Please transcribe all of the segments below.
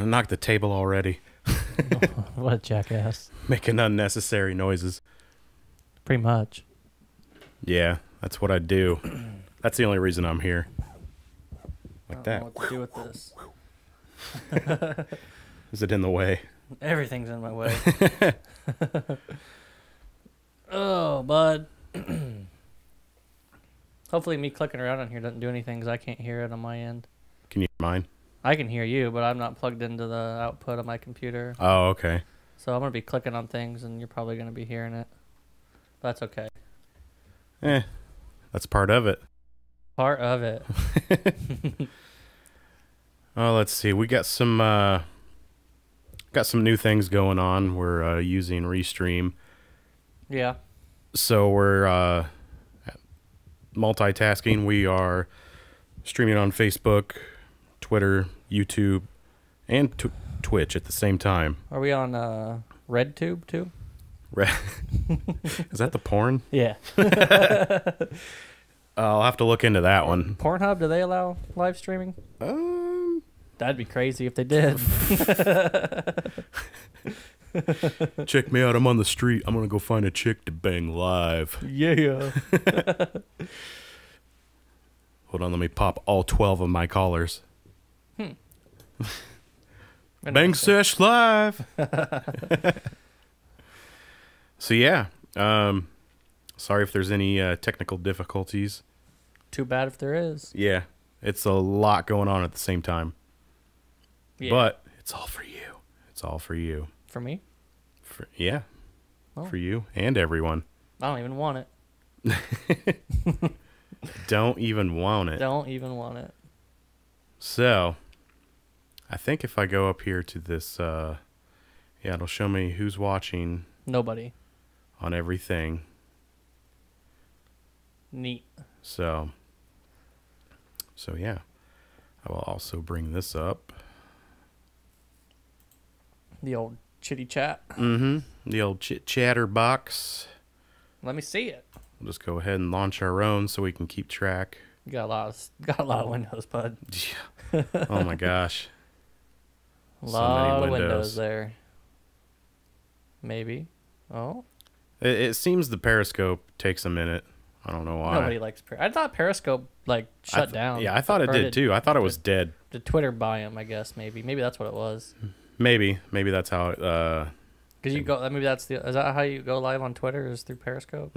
I knocked the table already. What a jackass. Making unnecessary noises. Pretty much. Yeah, that's what I do. That's the only reason I'm here. Like I that. don't know what to do with this. Is it in the way? Everything's in my way. Oh, bud. Hopefully me clicking around on here doesn't do anything because I can't hear it on my end. Can you hear mine? I can hear you, but I'm not plugged into the output of my computer. Oh, okay. So I'm going to be clicking on things, and you're probably going to be hearing it. But that's okay. That's part of it. Part of it. Oh, let's see. We got some new things going on. We're using Restream. Yeah. So we're multitasking. We are streaming on Facebook, Twitter, YouTube, and Twitch at the same time. Are we on RedTube too? Is that the porn? Yeah. I'll have to look into that one. Pornhub, do they allow live streaming? That'd be crazy if they did. Check me out. I'm on the street. I'm going to go find a chick to bang live. Yeah. Hold on. Let me pop all 12 of my collars. Bang Sesh live. So, yeah. Sorry if there's any technical difficulties. Too bad if there is. Yeah. It's a lot going on at the same time. Yeah. But it's all for you. It's all for you. For me? Yeah. Oh. For you and everyone. I don't even want it. Don't even want it. Don't even want it. So, I think if I go up here to this, yeah, it'll show me who's watching Nobody. on everything. Neat. So yeah. I will also bring this up. The old chitty chat. Mm-hmm. The old chatter box. Let me see it. We'll just go ahead and launch our own so we can keep track. You got a lot of windows, bud. Yeah. Oh my gosh. A So lot many of windows windows. there. Maybe. Oh. It seems the Periscope takes a minute. I don't know why. Nobody likes Periscope. I thought Periscope shut down. Yeah, I thought it Or did too. I thought it was dead. Did Twitter buy him? I guess maybe that's what it was. Maybe that's how it. Because you go. Maybe is that how you go live on Twitter? Is through Periscope?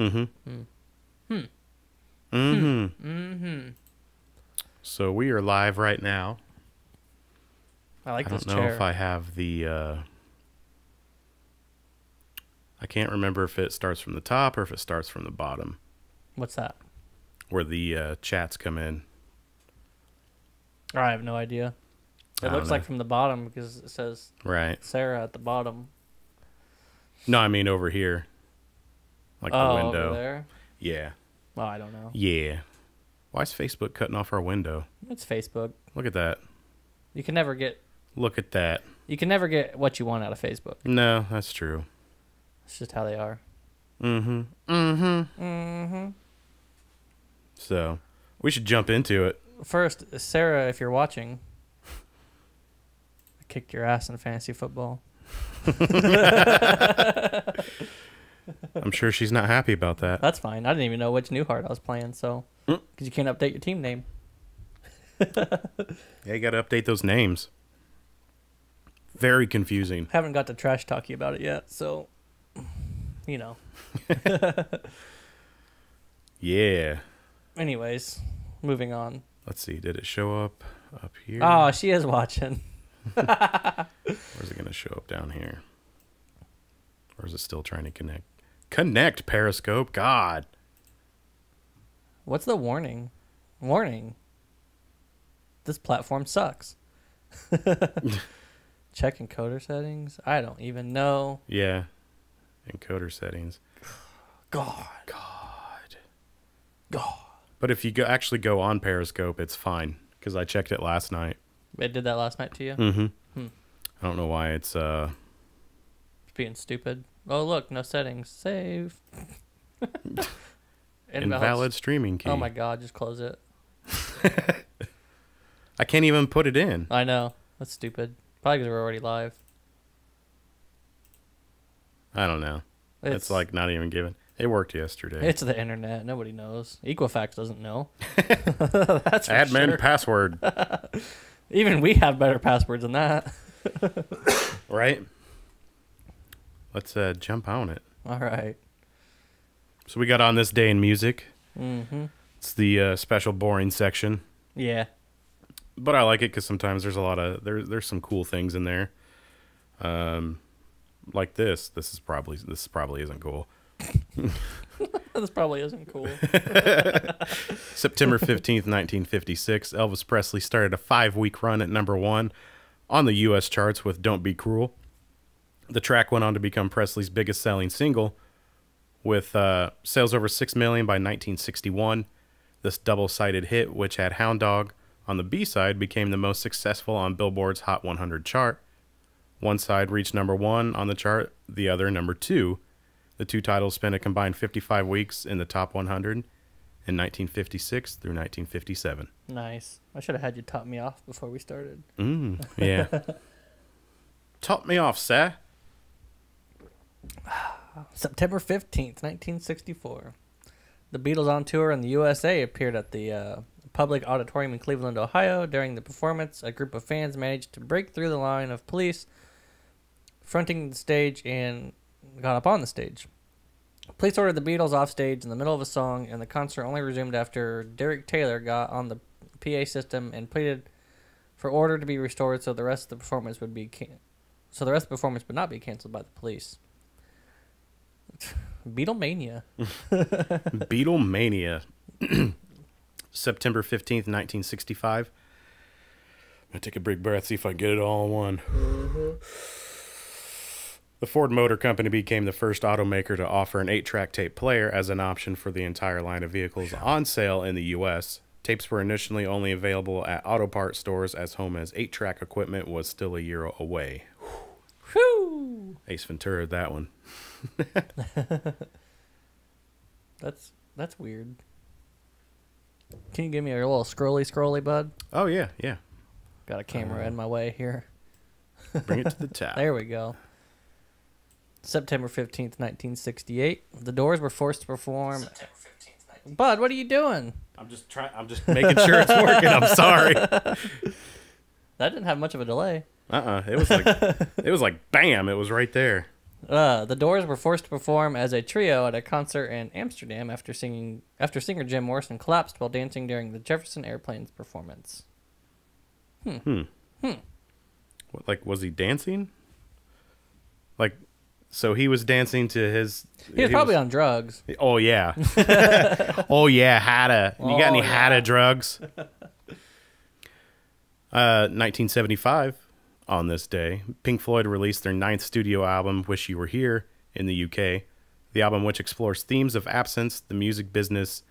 So we are live right now. I like I this don't know chair. if I have the. I can't remember if it starts from the top or if it starts from the bottom, What's that? where the chats come in. I have no idea. I It don't looks know. like from the bottom because it says Right. Sarah at the bottom. No, I mean over here, like the Oh, window. over there. Yeah. Well, I don't know. Yeah. Why is Facebook cutting off our window? It's Facebook. Look at that. You can never get Look at that. what you want out of Facebook. No, that's true. It's just how they are. So we should jump into it. First, Sarah, if you're watching, I kicked your ass in fantasy football. I'm sure she's not happy about that. That's fine. I didn't even know which Newhart I was playing, so because you can't update your team name. Yeah, you got to update those names. Very confusing. Haven't got to trash talk you about it yet, so you know. Yeah. Anyways, moving on. Let's see. Did it show up here? Oh, she is watching. Where's it going to show up down here? Or is it still trying to connect? Connect, Periscope. God. What's the warning? Warning. This platform sucks. Check encoder settings. I don't even know. Yeah. Encoder settings. God. But if you actually go on Periscope, it's fine. Because I checked it last night. It did that last night to you? Mm-hmm. I don't know why it's... Being stupid. Oh, look. No settings. Save. invalid streaming key. Oh, my God. Just close it. I can't even put it in. I know. That's stupid. Probably because we're already live. I don't know. It's like not even given. It worked yesterday. It's the internet. Nobody knows. Equifax doesn't know. That's for Admin sure. password. Even we have better passwords than that. Right? Let's jump on it. All right. So we got on this day in music. Mm-hmm. It's the special boring section. Yeah. But I like it because sometimes there's a lot of there's some cool things in there. Like this. This probably isn't cool. This probably isn't cool. September 15th, 1956, Elvis Presley started a 5-week run at #1 on the U.S. charts with Don't Be Cruel. The track went on to become Presley's biggest selling single, with sales over 6 million by 1961. This double-sided hit, which had Hound Dog on the B-side, became the most successful on Billboard's Hot 100 chart. One side reached #1 on the chart, the other #2. The two titles spent a combined 55 weeks in the top 100 in 1956 through 1957. Nice. I should have had you top me off before we started. Yeah. Top me off, sir. September 15th, 1964. The Beatles on tour in the USA appeared at the Public Auditorium in Cleveland, Ohio. During the performance, a group of fans managed to break through the line of police fronting the stage and got up on the stage. Police ordered the Beatles off stage in the middle of a song, and the concert only resumed after Derek Taylor got on the PA system and pleaded for order to be restored so the rest of the performance would not be canceled by the police. Beatlemania. Beatlemania. September 15th, 1965. I'm going to take a big breath, see if I can get it all in one. The Ford Motor Company became the first automaker to offer an 8-track tape player as an option for the entire line of vehicles on sale in the U.S. Tapes were initially only available at auto part stores, as home as 8-track equipment was still a year away. Whew. Ace Ventura, that one. That's weird. Can you give me a little scrolly, bud? Oh, yeah, yeah. Got a camera in my way here. Bring it to the top. There we go. September 15th, 1968. The Doors were forced to perform. Bud, what are you doing? I'm just making sure it's working. I'm sorry. That didn't have much of a delay. It was like bam, it was right there. The Doors were forced to perform as a trio at a concert in Amsterdam after singer Jim Morrison collapsed while dancing during the Jefferson Airplane's performance. What, like, was he dancing? Like, so he was dancing to his... He was probably on drugs. Oh, yeah. Oh, yeah, Hatta. You got any Hatta drugs? 1975, on this day, Pink Floyd released their 9th studio album, Wish You Were Here, in the UK. The album, which explores themes of absence, the music business,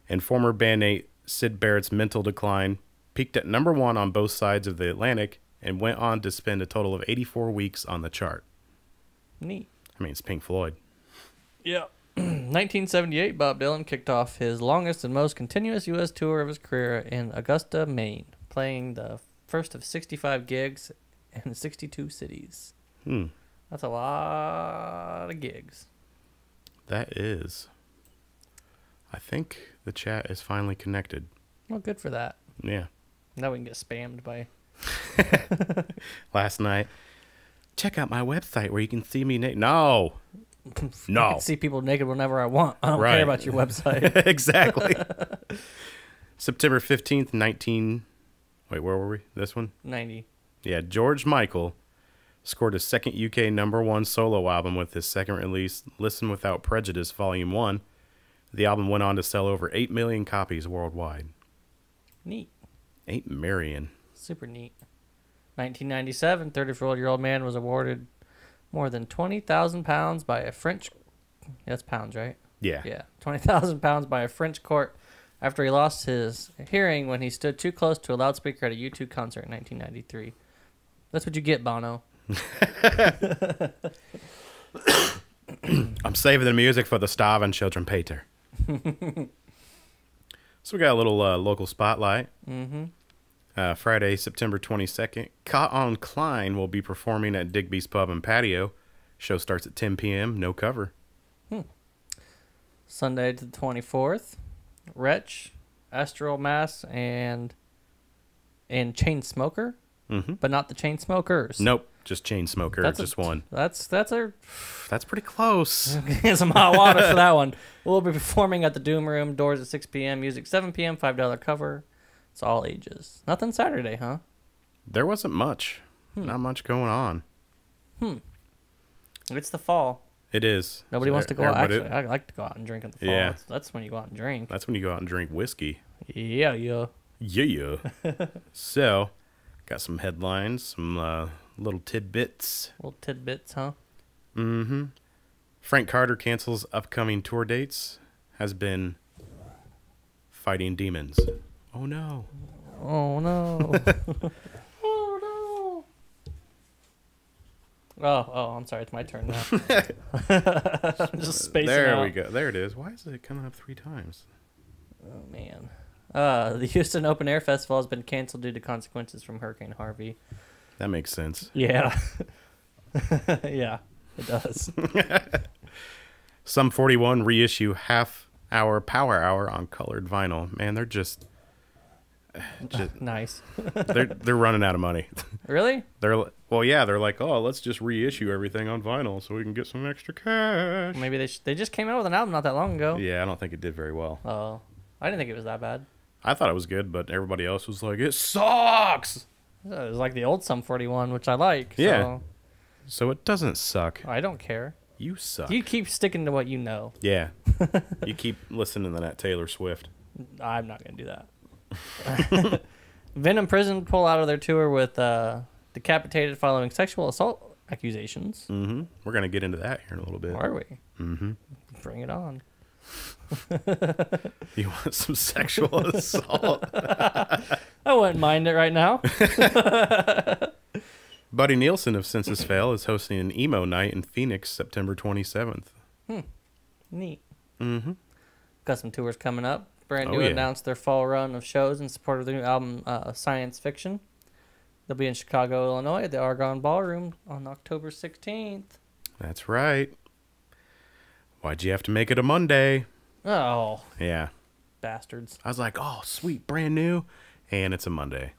and former bandmate Syd Barrett's mental decline, peaked at #1 on both sides of the Atlantic, and went on to spend a total of 84 weeks on the chart. Neat. I mean, it's Pink Floyd. Yeah. 1978, Bob Dylan kicked off his longest and most continuous U.S. tour of his career in Augusta, Maine, playing the first of 65 gigs in 62 cities. That's a lot of gigs. That is. I think the chat is finally connected. Well, good for that. Yeah. Now we can get spammed by... Last night. Check out my website where you can see me naked. No. I No. can see people naked whenever I want. I don't Right. care about your website. Exactly. September 15th, Wait, where were we? This one? 90. Yeah, George Michael scored his second UK #1 solo album with his second release, Listen Without Prejudice, Volume 1. The album went on to sell over 8 million copies worldwide. Neat. 8 million. Super neat. 1997, 34-year-old man was awarded more than 20,000 pounds by a French... That's pounds, right? Yeah. Yeah. 20,000 pounds by a French court after he lost his hearing when he stood too close to a loudspeaker at a U2 concert in 1993. That's what you get, Bono. I'm saving the music for the starving children, Peter. So we got a little local spotlight. Friday, September 22nd, Caught on Klein will be performing at Digby's Pub and Patio. Show starts at 10 p.m. No cover. Sunday to the 24th, Wretch, Astral Mass, and Chainsmoker, but not the Chainsmokers. Nope, just Chainsmoker, just one. That's That's pretty close. get some hot water for that one. We'll be performing at the Doom Room. Doors at 6 p.m. Music 7 p.m. $5 cover. It's all ages. Nothing Saturday, huh? There wasn't much. Not much going on. It's the fall. It is. Nobody wants to go out. Actually, I like to go out and drink in the fall. Yeah. That's when you go out and drink. That's when you go out and drink whiskey. Yeah. Yeah. So, got some headlines, some little tidbits. Little tidbits, huh? Frank Carter cancels upcoming tour dates. Has been fighting demons. Oh no. Oh no. Oh no. Oh, I'm sorry. It's my turn now. I'm just spacing There out. we go. There it is. Why is it coming up 3 times? Oh man. The Houston Open Air Festival has been canceled due to consequences from Hurricane Harvey. That makes sense. Yeah. Yeah, it does. Sum 41 reissue half-hour power hour on colored vinyl. Man, they're just Nice. they're running out of money. Really? They're like, oh, let's just reissue everything on vinyl so we can get some extra cash. Maybe they just came out with an album not that long ago. Yeah, I don't think it did very well. Oh, I didn't think it was that bad. I thought it was good, but everybody else was like, it sucks. It was like the old Sum 41, which I like. So Yeah. So it doesn't suck. I don't care. You suck. You keep sticking to what you know. Yeah. You keep listening to that Taylor Swift. I'm not going to do that. Venom Prison pull out of their tour with decapitated following sexual assault accusations. We're going to get into that here in a little bit. Are we? Bring it on. You want some sexual assault? I wouldn't mind it right now. Buddy Nielsen of Census Fail is hosting an emo night in Phoenix September 27th. Neat. Got some tours coming up. Brand New yeah. announced their fall run of shows in support of their new album, Science Fiction. They'll be in Chicago, Illinois at the Argonne Ballroom on October 16th. That's right. Why'd you have to make it a Monday? Oh, Yeah. bastards. I was like, oh, sweet, brand new. And it's a Monday.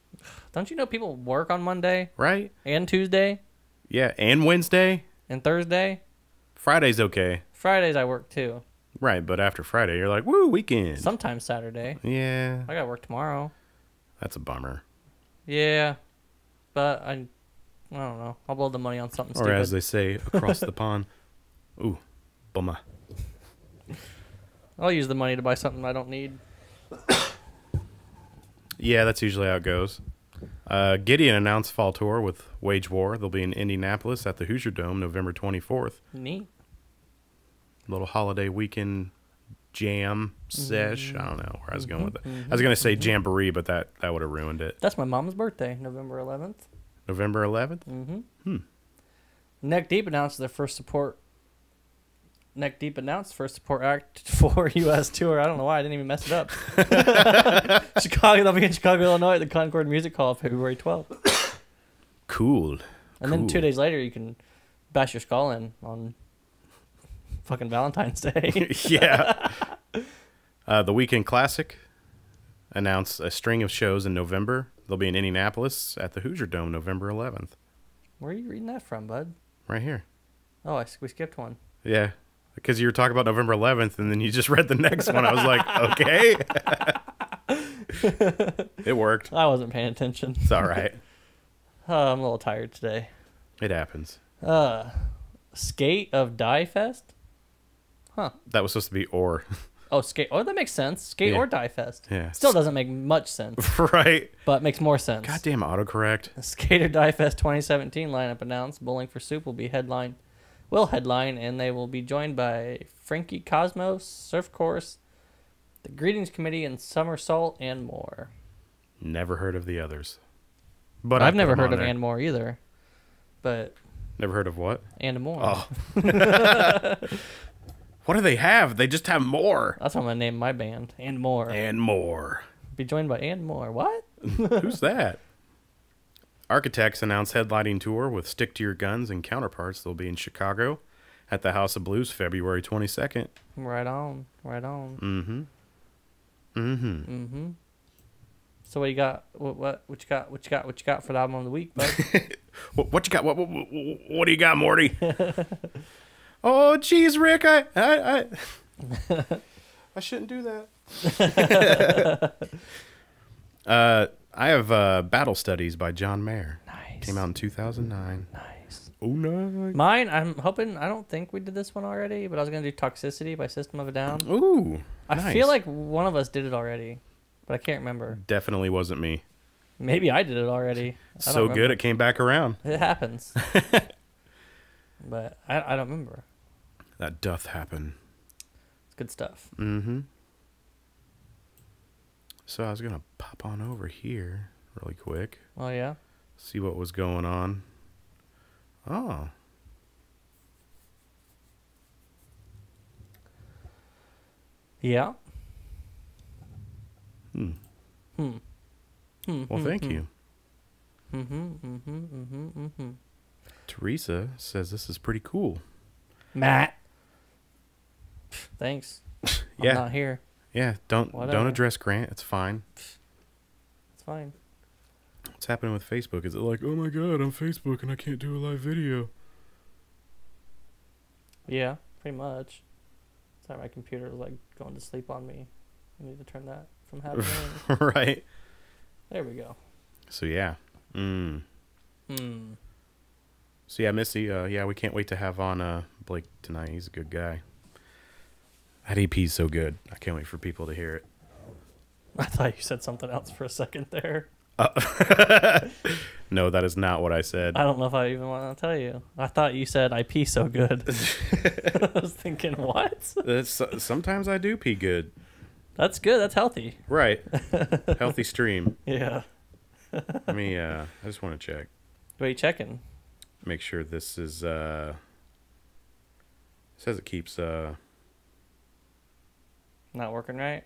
Don't you know people work on Monday Right? and Tuesday Yeah. And Wednesday? and Thursday? Friday's okay. Fridays I work too. Right, but after Friday, you're like, woo, weekend. Sometimes Saturday. Yeah. I got work tomorrow. That's a bummer. Yeah, but I don't know. I'll blow the money on something Or stupid. as they say across the pond, ooh, bummer. I'll use the money to buy something I don't need. Yeah, that's usually how it goes. Gideon announced fall tour with Wage War. They'll be in Indianapolis at the Hoosier Dome November 24th. Neat. Little holiday weekend jam sesh. I don't know where I was going with it. I was going to say jamboree, but that would have ruined it. That's my mom's birthday, November 11th. November 11th? Neck Deep announced first support act for U.S. tour. I don't know why I didn't even mess it up. They'll be in Chicago, Illinois at the Concord Music Hall February 12th. Cool. And then 2 days later, you can bash your skull in on fucking Valentine's Day. Yeah. The Weekend Classic announced a string of shows in November. They'll be in Indianapolis at the Hoosier Dome November 11th. Where are you reading that from, bud? Right here. Oh, we skipped one. Yeah. Because you were talking about November 11th, and then you just read the next one. I was like, okay. It worked. I wasn't paying attention. It's all right. I'm a little tired today. It happens. Skate of Die Fest? Huh. That was supposed to be or. Oh, skate. Oh, that makes sense. Skate Yeah. or Die Fest. Yeah. Still doesn't make much sense, Right. but makes more sense. Goddamn autocorrect. The Skate or Die Fest 2017 lineup announced. Bowling for Soup will headline, and they will be joined by Frankie Cosmos, Surf Course, the Greetings Committee, and Somersault, and more. Never heard of the others. But I've never heard of and more either. But Never heard of what? and more. Oh. What do they have? They just have more. That's what I'm gonna name my band. And more. And more. Be joined by and more. What? Who's that? Architects announced headlining tour with Stick to Your Guns and Counterparts. They'll be in Chicago at the House of Blues February 22nd. Right on. Right on. So what you got? What you got for the album of the week, bud? What you got? What do you got, Morty? Oh, geez, Rick, I shouldn't do that. I have Battle Studies by John Mayer. Nice. Came out in 2009. Nice. Oh, nice. Mine, I'm hoping, I don't think we did this one already, but I was going to do Toxicity by System of a Down. Ooh, I nice. feel like one of us did it already, but I can't remember. Definitely wasn't me. Maybe I did it already. I don't So remember. good it came back around. It happens. But I don't remember. That doth happen. It's good stuff. Mm-hmm. So I was going to pop on over here really quick. Oh, yeah? See what was going on. Oh. Yeah? Well, thank you. Teresa says this is pretty cool. Matt. Thanks. Yeah. I'm not here. Yeah, don't Whatever. address Grant. It's fine. It's fine. What's happening with Facebook? Is it like, oh my god, I'm Facebook and I can't do a live video? Yeah, pretty much. Sorry, my computer was like going to sleep on me. I need to turn that from happening. Right. There we go. So yeah. So yeah, Missy, yeah, we can't wait to have on Blake tonight. He's a good guy. That EP's so good. I can't wait for people to hear it. I thought you said something else for a second there. No, that is not what I said. I don't know if I even want to tell you. I thought you said I pee so good. I was thinking, what? Sometimes I do pee good. That's good. That's healthy. Right. Healthy stream. Yeah. Let me, I just want to check. What are you checking? Make sure this is, it says it keeps, Not working right?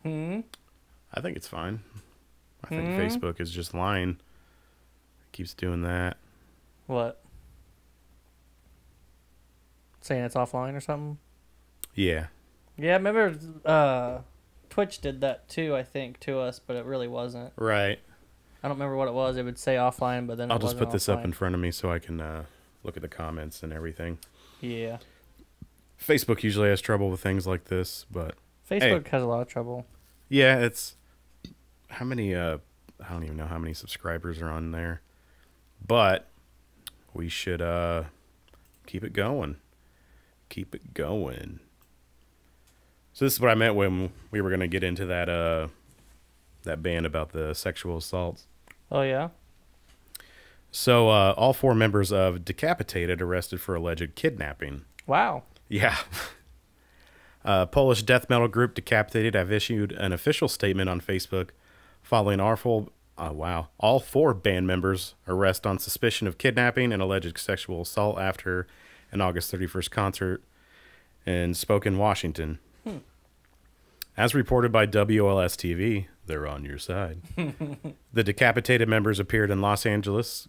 I think it's fine. I think Facebook is just lying. It keeps doing that. What? Saying it's offline or something? Yeah. Yeah, I remember Twitch did that too, I think, to us, but it really wasn't. Right. I don't remember what it was. It would say offline, but then I'll it just wasn't put this offline. up in front of me so I can look at the comments and everything. Yeah. Facebook usually has trouble with things like this, but Facebook has a lot of trouble. yeah, it's how many I don't even know how many subscribers are on there. But we should keep it going. Keep it going. So this is what I meant when we were going to get into that that band about the sexual assaults. Oh, yeah? So all 4 members of Decapitated arrested for alleged kidnapping. Wow. Yeah. Polish death metal group Decapitated have issued an official statement on Facebook following all 4 band members' arrest on suspicion of kidnapping and alleged sexual assault after an August 31st concert in Spokane, Washington. As reported by WLS TV, they're on your side. The Decapitated members appeared in a Los Angeles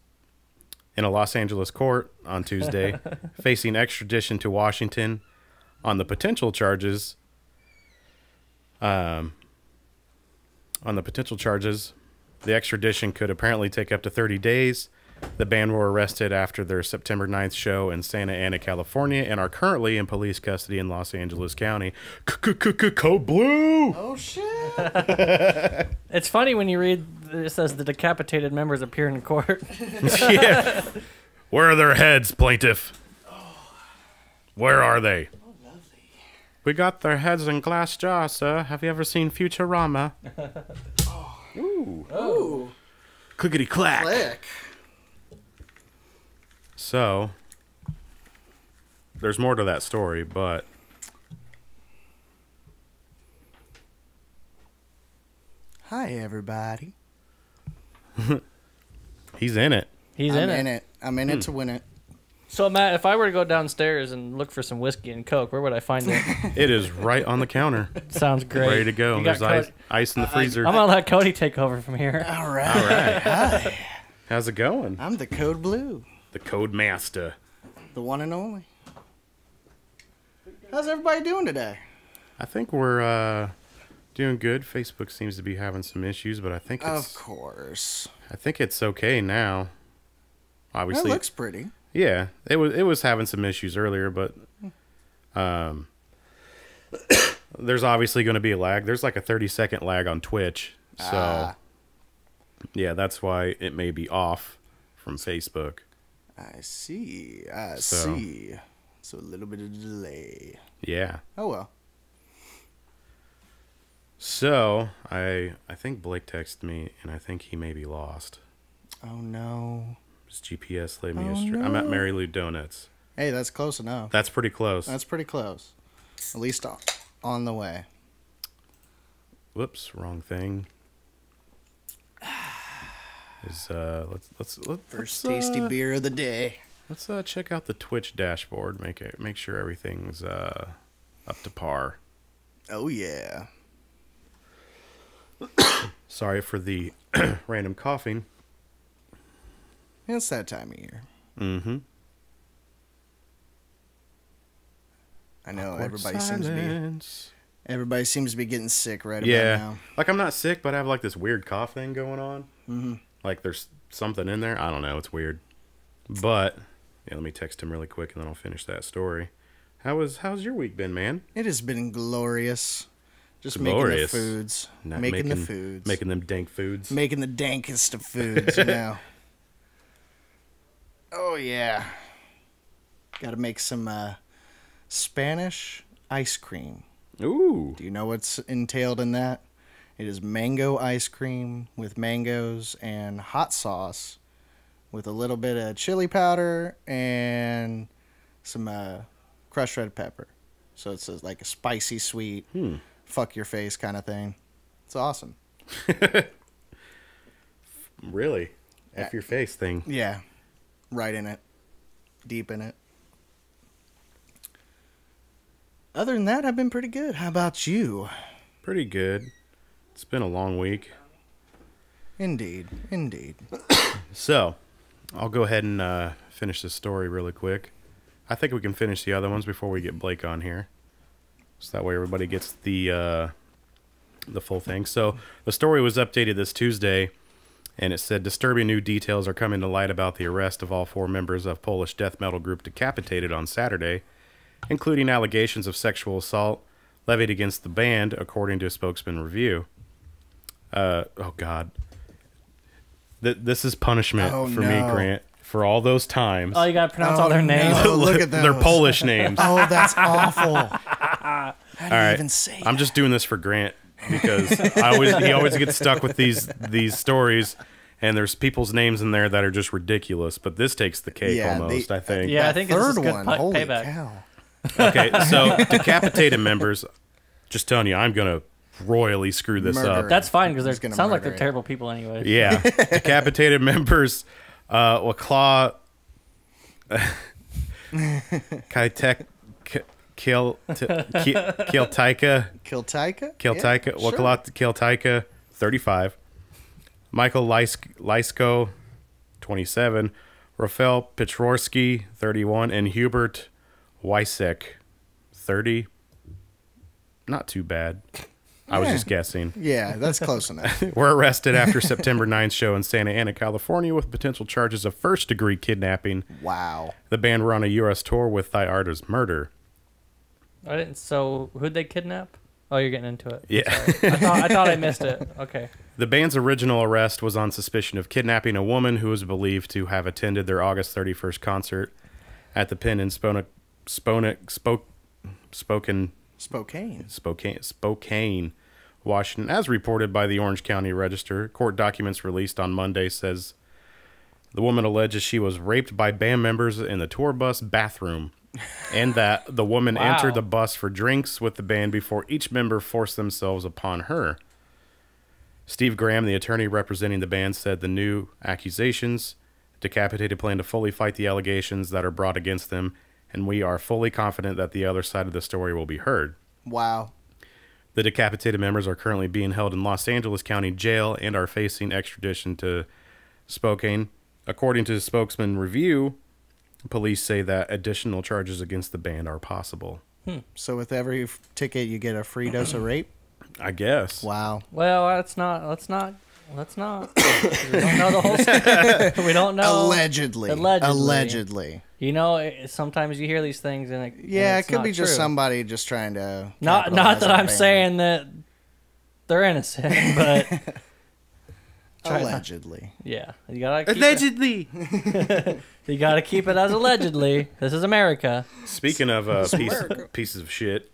court on Tuesday, facing extradition to Washington on the potential charges. The extradition could apparently take up to 30 days. The band were arrested after their September 9th show in Santa Ana, California, and are currently in police custody in Los Angeles County. Code Blue! Oh, shit. It's funny when you read it says the Decapitated members appear in court. Yeah. Where are their heads, plaintiff? Where are they? Oh, lovely. We got their heads in glass jars, sir. Have you ever seen Futurama? Ooh. Ooh. Clickety clack. Click. So, there's more to that story, but Hi, everybody. he's in it. He's I'm in it. I'm in it to win it. So, Matt, if I were to go downstairs and look for some whiskey and Coke, where would I find it? It is right on the counter, Sounds great. ready to go. You got There's Cody- ice in the freezer. I'm going to let Cody take over from here. All right. Hi. How's it going? I'm the Code Blue, The Code Master. the one and only. How's everybody doing today? I think we're doing good. Facebook seems to be having some issues, but I think Of it's course. okay now. That Obviously, looks pretty. yeah, it was having some issues earlier, but there's obviously going to be a lag. There's like a 30-second lag on Twitch, so yeah, that's why it may be off from Facebook. I see. I So- see. So a little bit of delay. Yeah. Oh well. So I think Blake texted me, and I think he may be lost. Oh no. His GPS laid me Oh, astray. I'm at no. Mary Lou Donuts. Hey, that's close enough. That's pretty close. That's pretty close. At least on the way. Whoops, wrong thing. Is let's First tasty beer of the day. Let's check out the Twitch dashboard. Make sure everything's up to par. Oh yeah. Sorry for the random coughing. It's that time of year. Mm-hmm. I know Awkward everybody seems to be getting sick right Yeah. about now. Like I'm not sick, but I have like this weird cough thing going on. Mm-hmm. Like there's something in there. I don't know. It's weird. But yeah, let me text him really quick and then I'll finish that story. How's your week been, man? It has been glorious. Just Glorious. making the foods. Not Making the foods. Making them dank foods. Making the dankest of foods, you know. Oh, yeah. Got to make some Spanish ice cream. Ooh. Do you know what's entailed in that? It is mango ice cream with mangoes and hot sauce with a little bit of chili powder and some crushed red pepper. So it's like a spicy, sweet, fuck your face kind of thing. It's awesome. Really? F your face thing. Yeah. Right in it. Deep in it. Other than that, I've been pretty good. How about you? Pretty good. It's been a long week. Indeed. Indeed. So, I'll go ahead and finish this story really quick. I think we can finish the other ones before we get Blake on here. So that way everybody gets the full thing. So, the story was updated this Tuesday, and it said disturbing new details are coming to light about the arrest of all 4 members of Polish death metal group Decapitated on Saturday, including allegations of sexual assault levied against the band, according to a spokesman review. Oh, God. This is punishment for me, no. Grant, for all those times. Oh, you got to pronounce all their names. No, look at those. They're Polish names. Oh, that's awful. How do you All right. even say I'm just doing this for Grant because he always gets stuck with these stories, and there's people's names in there that are just ridiculous. But this takes the cake almost, I think. Yeah, I that think this is third good one, pay- holy payback. cow. Okay, so Decapitated members, just telling you, I'm gonna royally screw this Murder. up. That's fine because they He's gonna sound like murder they're it. terrible people anyway. Yeah, Decapitated members, Waclaw, Kaitek, Kieltaika, Kiltaika? Kieltaika, Yeah, sure. Waclaw Kieltaika, 35, Michael Lysko, 27, Rafael Petrorski, 31, and Hubert Wysek, 30. Not too bad. I was Yeah. just guessing. Yeah, that's close enough. Were arrested after September 9th show in Santa Ana, California with potential charges of first-degree kidnapping. Wow. The band were on a U.S. tour with Thyarda's murder. I didn't. So who'd they kidnap? Oh, you're getting into it. Yeah. I thought I missed it. Okay. The band's original arrest was on suspicion of kidnapping a woman who was believed to have attended their August 31st concert at the Pin in Spokane, Washington. As reported by the Orange County Register, court documents released on Monday says the woman alleges she was raped by band members in the tour bus bathroom, and that the woman Wow. entered the bus for drinks with the band before each member forced themselves upon her. Steve Graham, the attorney representing the band, said the new accusations Decapitated plan to fully fight the allegations that are brought against them, and we are fully confident that the other side of the story will be heard. Wow. The Decapitated members are currently being held in Los Angeles County Jail and are facing extradition to Spokane. According to Spokesman Review, police say that additional charges against the band are possible. So with every ticket, you get a free dose of rape? I guess. Wow. Well, let's not. We don't know the whole story. We don't know. Allegedly. You know, sometimes you hear these things and Yeah, it's it could not be just true. somebody just trying to. Not capitalize that on I'm the saying that they're innocent, but band. Allegedly. yeah, you gotta keep Allegedly. you gotta keep it as allegedly. This is America. Speaking of pieces of shit,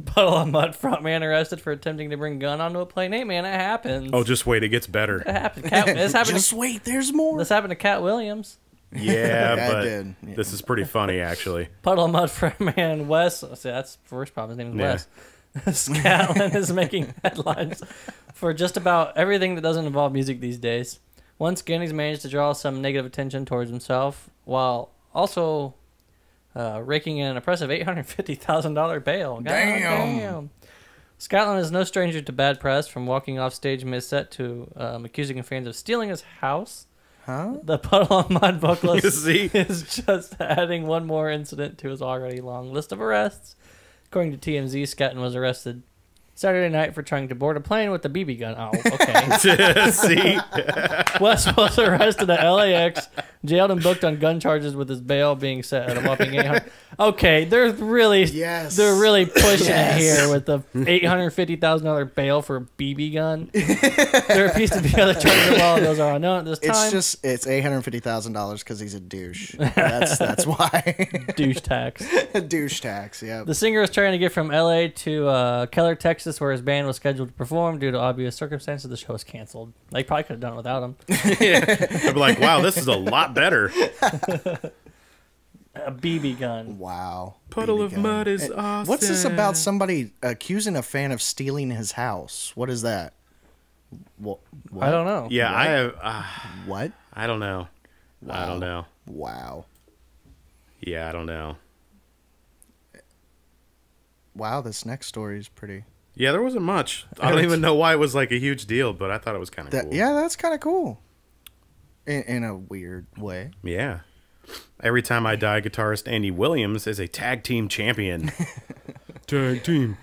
Puddle of Mud frontman arrested for attempting to bring gun onto a plane. Hey man, it happens. oh, just wait, it gets better. It happened. This happened. Just wait, there's more. This happened to Cat Williams. Yeah, I but did, yeah. this is pretty funny, actually. Puddle of Mud frontman Wes. See, that's the first problem. His name is Wes. Scatlin is making headlines for just about everything that doesn't involve music these days. Once again, he's managed to draw some negative attention towards himself, while also raking in an impressive $850,000 bail. Damn. Scotland is no stranger to bad press, from walking off stage mid-set to accusing fans of stealing his house. Huh? The Puddle of Mud vocalist See? is just adding one more incident to his already long list of arrests. According to TMZ, Scatton was arrested Saturday night for trying to board a plane with a BB gun. Oh, okay. See? Wes was arrested at LAX, jailed and booked on gun charges, with his bail being set at a whopping $800. Okay, they're really pushing it here with the $850,000 bail for a BB gun. There appears to be other charges, all of those are unknown at this time. It's $850,000 because he's a douche. That's why. Douche tax. Douche tax. Yeah. The singer was trying to get from LA to Keller, Texas, where his band was scheduled to perform. Due to obvious circumstances, the show was canceled. They probably could have done it without him. I'd be like, wow, this is a lot better. A BB gun. Wow. Puddle BB of gun. Mud is awesome. What's this about somebody accusing a fan of stealing his house? What is that? What? I don't know. Yeah, What? I have. What? I don't know. I don't know. Wow. Yeah, I don't know. Wow, this next story is pretty. Yeah, there wasn't much. I don't even know why it was like a huge deal, but I thought it was kind of cool. Yeah, that's kind of cool. In a weird way. Yeah. Every Time I Die guitarist Andy Williams is a tag team champion. Tag team.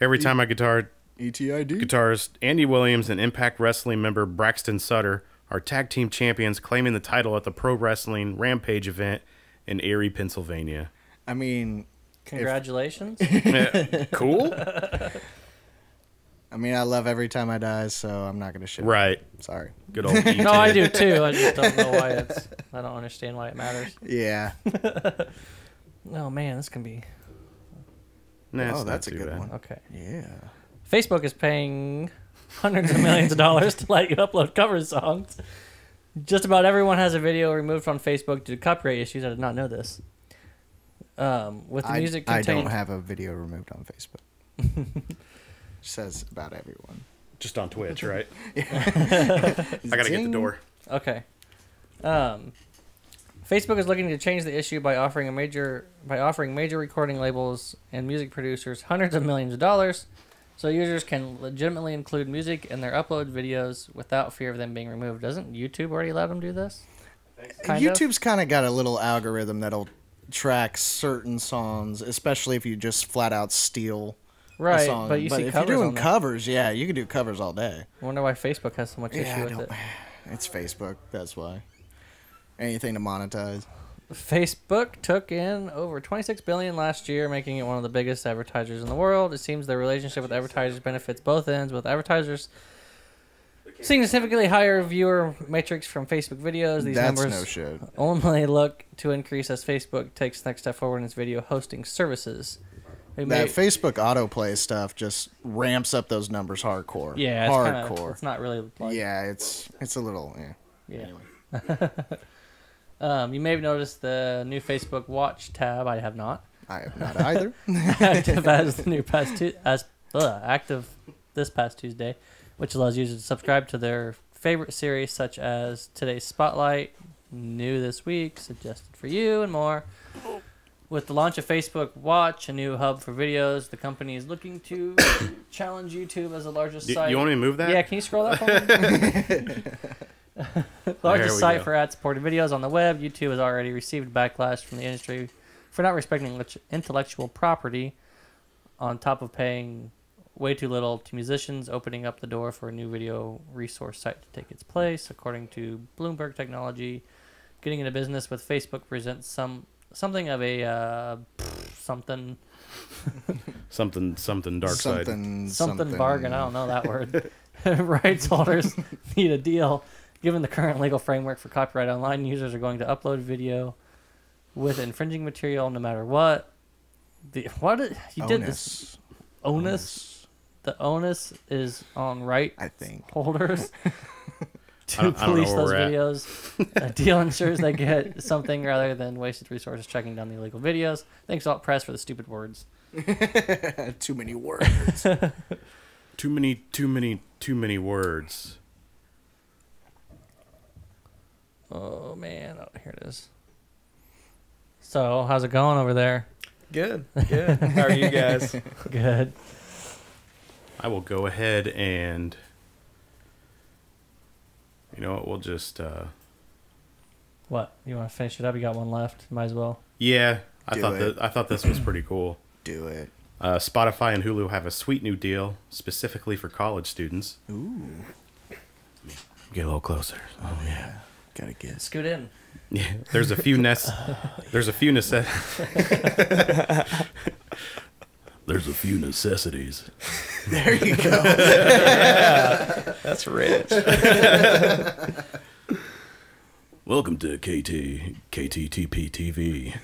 Every Time I Guitar ETID. guitarist Andy Williams and Impact Wrestling member Braxton Sutter are tag team champions, claiming the title at the Pro Wrestling Rampage event in Erie, Pennsylvania. I mean, Congratulations. Cool? I love Every Time I Die, so I'm not gonna shit. Right. Sorry. Good old E.T. No, I do too. I just don't know why it's. I don't understand why it matters. Yeah. Oh man, this can be Nah, it's Oh, not that's a too good bad. one. okay. Yeah. Facebook is paying hundreds of millions of dollars to let you upload cover songs. Just about everyone has a video removed from Facebook due to copyright issues. I did not know this. With the music I contained, don't have a video removed on Facebook. Says about everyone. Just on Twitch, right? I gotta get the door. okay. Facebook is looking to change the issue by offering major recording labels and music producers hundreds of millions of dollars, so users can legitimately include music in their upload videos without fear of them being removed. Doesn't YouTube already let them do this? Kind of? YouTube's kind of got a little algorithm that'll track certain songs, especially if you just flat out steal a Right, song. but you see if covers you're doing on there. covers, yeah, you can do covers all day. I wonder why Facebook has so much Yeah, issue with it. it's Facebook. That's why. Anything to monetize. Facebook took in over $26 billion last year, making it one of the biggest advertisers in the world. It seems their relationship with advertisers benefits both ends, with advertisers seeing significantly higher viewer metrics from Facebook videos. These That's numbers no shit. only look to increase as Facebook takes the next step forward in its video hosting services. That Facebook autoplay stuff just ramps up those numbers hardcore. Yeah, it's hardcore. Kinda, it's not really like, Yeah, it's a little. Yeah. yeah. You may have noticed the new Facebook Watch tab. I have not. I have not either. Active as the new active this past Tuesday, which allows users to subscribe to their favorite series such as Today's Spotlight, New This Week, Suggested for You, and more. With the launch of Facebook Watch, a new hub for videos, the company is looking to challenge YouTube as the largest site. You want me to move that? Yeah, can you scroll that for me? Largest site for ad-supported videos on the web, YouTube has already received backlash from the industry for not respecting intellectual property, on top of paying way too little to musicians, opening up the door for a new video resource site to take its place. According to Bloomberg Technology, getting into business with Facebook presents something of a something dark side. Something bargain. I don't know that word. Rights holders need a deal. Given the current legal framework for copyright online, users are going to upload video with infringing material no matter what. Did this? Onus. The onus is on I think. holders to police those videos. A deal ensures they get something rather than wasted resources checking down the illegal videos. Thanks, Alt Press, for the stupid words. Too many words. Too many words. Oh, man. Oh, here it is. So, how's it going over there? Good. How are you guys? Good. I will go ahead and, you know what, we'll just, What? You want to finish it up? You got one left. Might as well. yeah, I Do it. thought this was pretty cool. Do it. Spotify and Hulu have a sweet new deal specifically for college students. Ooh. Get a little closer. Oh, yeah. Gotta get. Scoot in. Yeah, there's a few necessities. There you go. That's rich. Welcome to KTTP TV.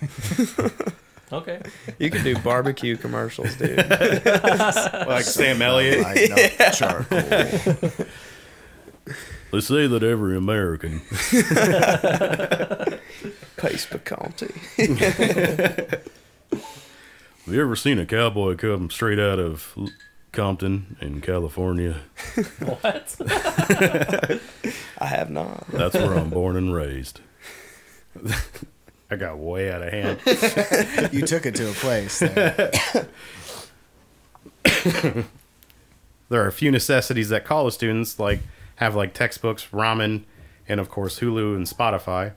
Okay. You can do barbecue commercials, dude. Like Sam Elliott. Lighting up charcoal. They say that every American. Pace Picante. Have you ever seen a cowboy come straight out of Compton in California? What? I have not. That's where I'm born and raised. I got way out of hand. You took it to a place. There. There are a few necessities that college students have, like textbooks, ramen, and of course Hulu and Spotify,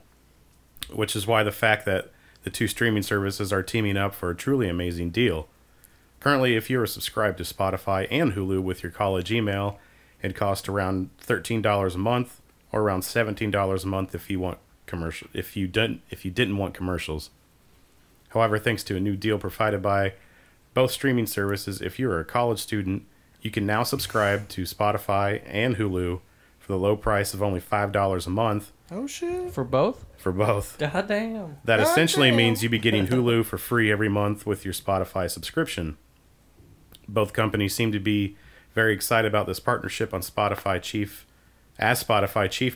which is why the fact that the two streaming services are teaming up for a truly amazing deal. Currently, if you are subscribed to Spotify and Hulu with your college email, it costs around $13 a month, or around $17 a month if you want commercial. If you didn't want commercials. However, thanks to a new deal provided by both streaming services, if you are a college student, you can now subscribe to Spotify and Hulu for the low price of only $5 a month. Oh, shit. For both? For both. God damn. That God essentially damn. means you'd be getting Hulu for free every month with your Spotify subscription. Both companies seem to be very excited about this partnership. Spotify Chief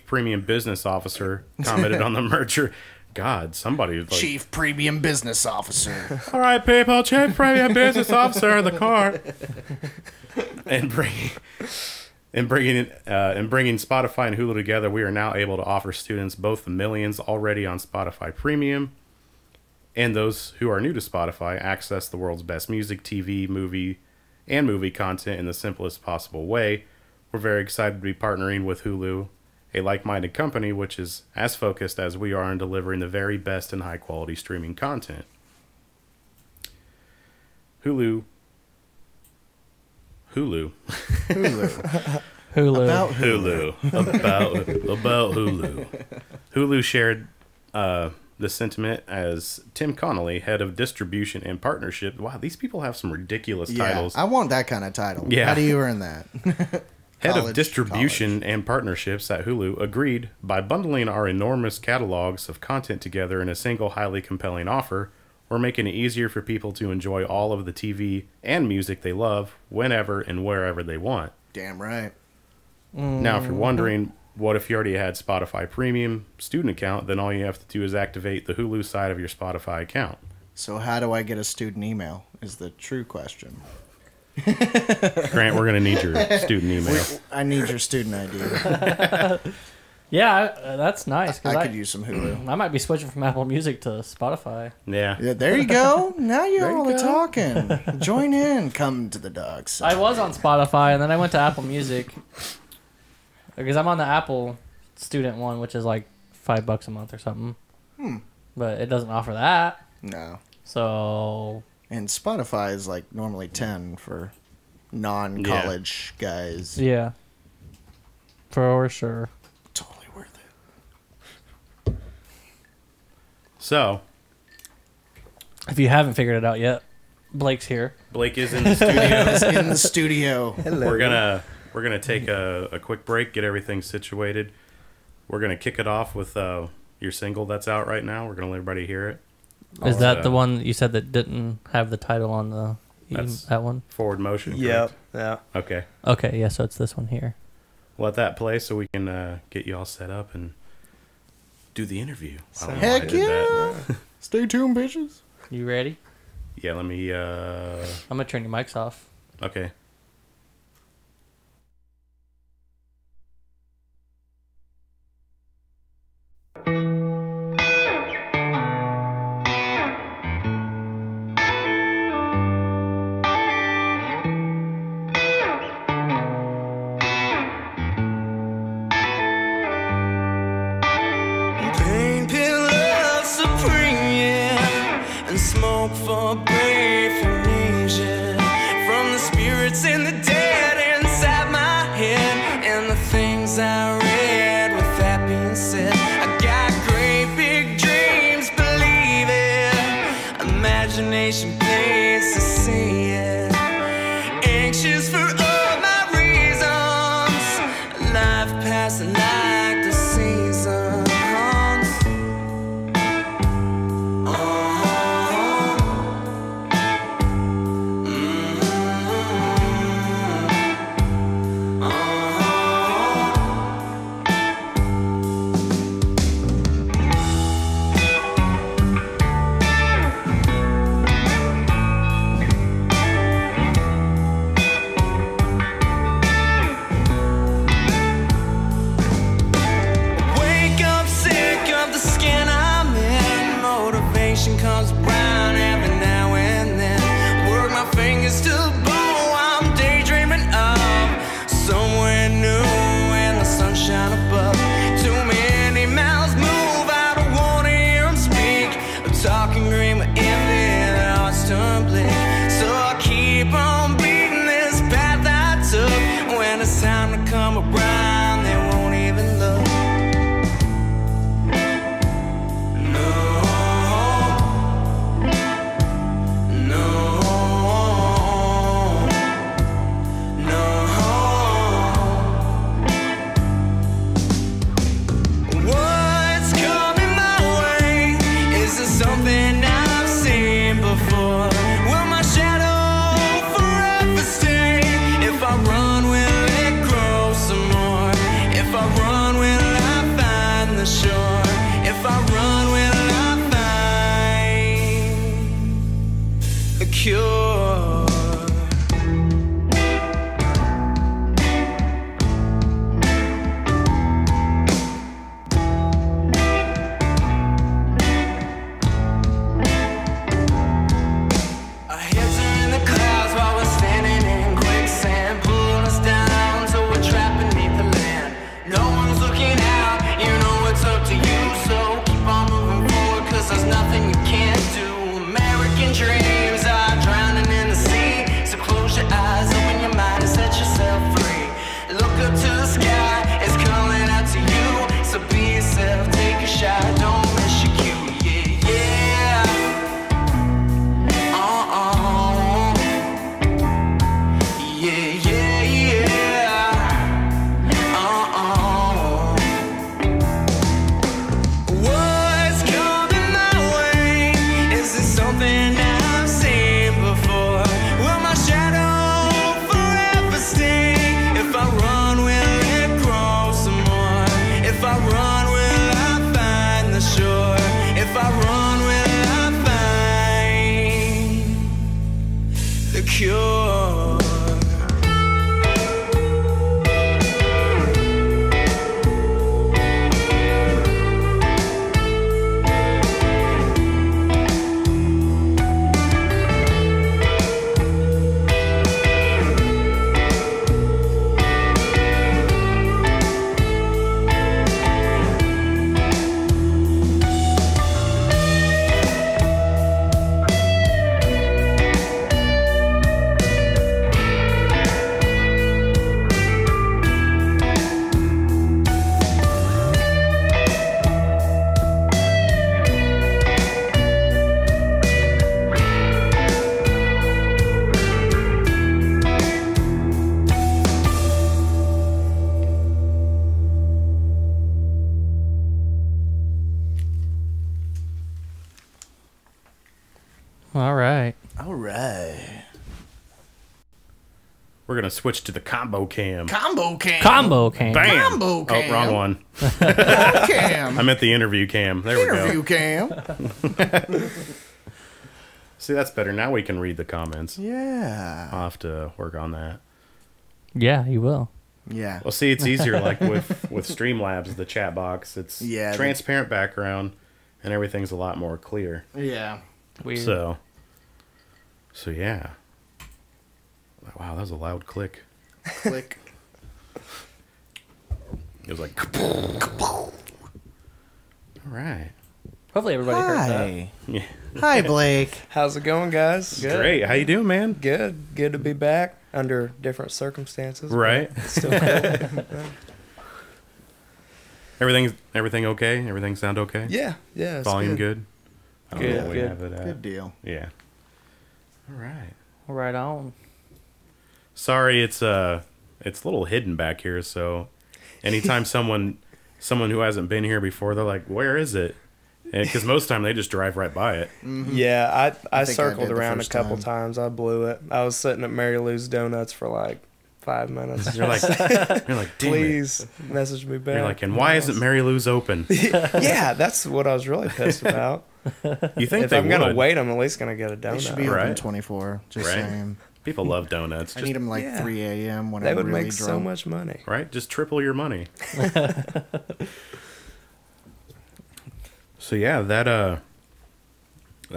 Premium Business Officer commented on the merger. God, somebody Chief Premium Business Officer. All right, people, Chief Premium Business Officer in the car, and bringing Spotify and Hulu together, we are now able to offer students both the millions already on Spotify Premium and those who are new to Spotify access the world's best music, TV, movie content in the simplest possible way. We're very excited to be partnering with Hulu, a like-minded company which is as focused as we are on delivering the very best and high-quality streaming content. Hulu. Hulu. Hulu. About About Hulu. Hulu shared the sentiment as Tim Connolly, head of distribution and partnership. Wow, these people have some ridiculous titles. I want that kind of title. Yeah. How do you earn that? Head of distribution and partnerships at Hulu agreed, by bundling our enormous catalogs of content together in a single highly compelling offer, we're making it easier for people to enjoy all of the TV and music they love whenever and wherever they want. Damn right. Now, if you're wondering, what if you already had Spotify Premium student account, then all you have to do is activate the Hulu side of your Spotify account. So how do I get a student email is the true question. Grant, we're gonna need your student email. I need your student ID. Yeah, that's nice. 'Cause I could use some Hulu. I might be switching from Apple Music to Spotify. Yeah. Yeah, there you go. Now you're There you all go. talking. Join in. Come to the dog side. I was on Spotify, and then I went to Apple Music because I'm on the Apple student one, which is like $5 a month or something. But it doesn't offer that. No. So And Spotify is like normally 10 for non-college guys. yeah, for sure. Totally worth it. So If you haven't figured it out yet, Blake's here. Blake is in the studio. It's in the studio. Hello. We're gonna take a quick break, get everything situated. We're gonna kick it off with your single that's out right now. We're gonna let everybody hear it. Is that the uh, one you said that didn't have the title on the That's- that one? Forward motion. Yep. correct? Yeah. Okay. Okay, yeah. So it's this one here. Let that play so we can get you all set up and do the interview. I don't know why I Heck did that. yeah. Stay tuned, bitches. You ready? Yeah. Let me. I'm gonna turn your mics off. Okay. Pain pills supreme, yeah, and smoke for brave amnesia from the spirits and the dead inside my head, and the things I read. With that being said, I got great big dreams, believe it. Imagination pays to see it. Anxious for all my reasons, life passing like the seasons. Wake up sick of the skin I'm in. Motivation comes around every now and then. Work my fingers to the bone. I'm daydreaming of somewhere new and the sunshine above. Too many mouths move, I don't wanna hear them speak. I'm talking green, but empty, and hearts turn bleak. So I keep on beating this path I took. When it's time to come around, they won't even look. No, no, no. What's coming my way? Is this something I've seen before? Will my shadow forever stay? If I run, will it grow some more? All right. All right. We're gonna switch to the combo cam. Combo cam. Combo cam. Bam! Combo cam. Oh, wrong one. Cam. I meant the interview cam. There we Interview go. cam. See, that's better. Now we can read the comments. Yeah. I'll have to work on that. Yeah, you will. Yeah. Well, see, it's easier like with Streamlabs, the chat box. It's Yeah, transparent background, and everything's a lot more clear. Yeah. Weird. So yeah. Wow, that was a loud click. Click. It was like. All right. Hopefully everybody heard that. Hi. Yeah. Hi, Blake. How's it going, guys? Good. Great. How you doing, man? Good. Good to be back under different circumstances. Right. Still cool. Everything okay? Everything sound okay? Yeah. Yeah. It's Volume good. I don't know Good, what we good. have it at. Good deal. Yeah. All right. Right on. Sorry, it's a little hidden back here. So, anytime someone who hasn't been here before, they're like, "Where is it?" Because most of the time they just drive right by it. Yeah, I think I circled did the around a first couple time. times. I blew it. I was sitting at Mary Lou's Donuts for like 5 minutes. You're like, damn Please message me it. back. You're like, and why isn't Mary Lou's open? Yeah, that's what I was really pissed about. You think If they I'm gonna would? wait, I'm at least gonna get a They should donut. be Right. open 24. Just Right. saying. People love donuts. I Just, need them like yeah. 3 a.m. when They I'm would really make drunk. so much money. right? Just triple your money. So yeah, that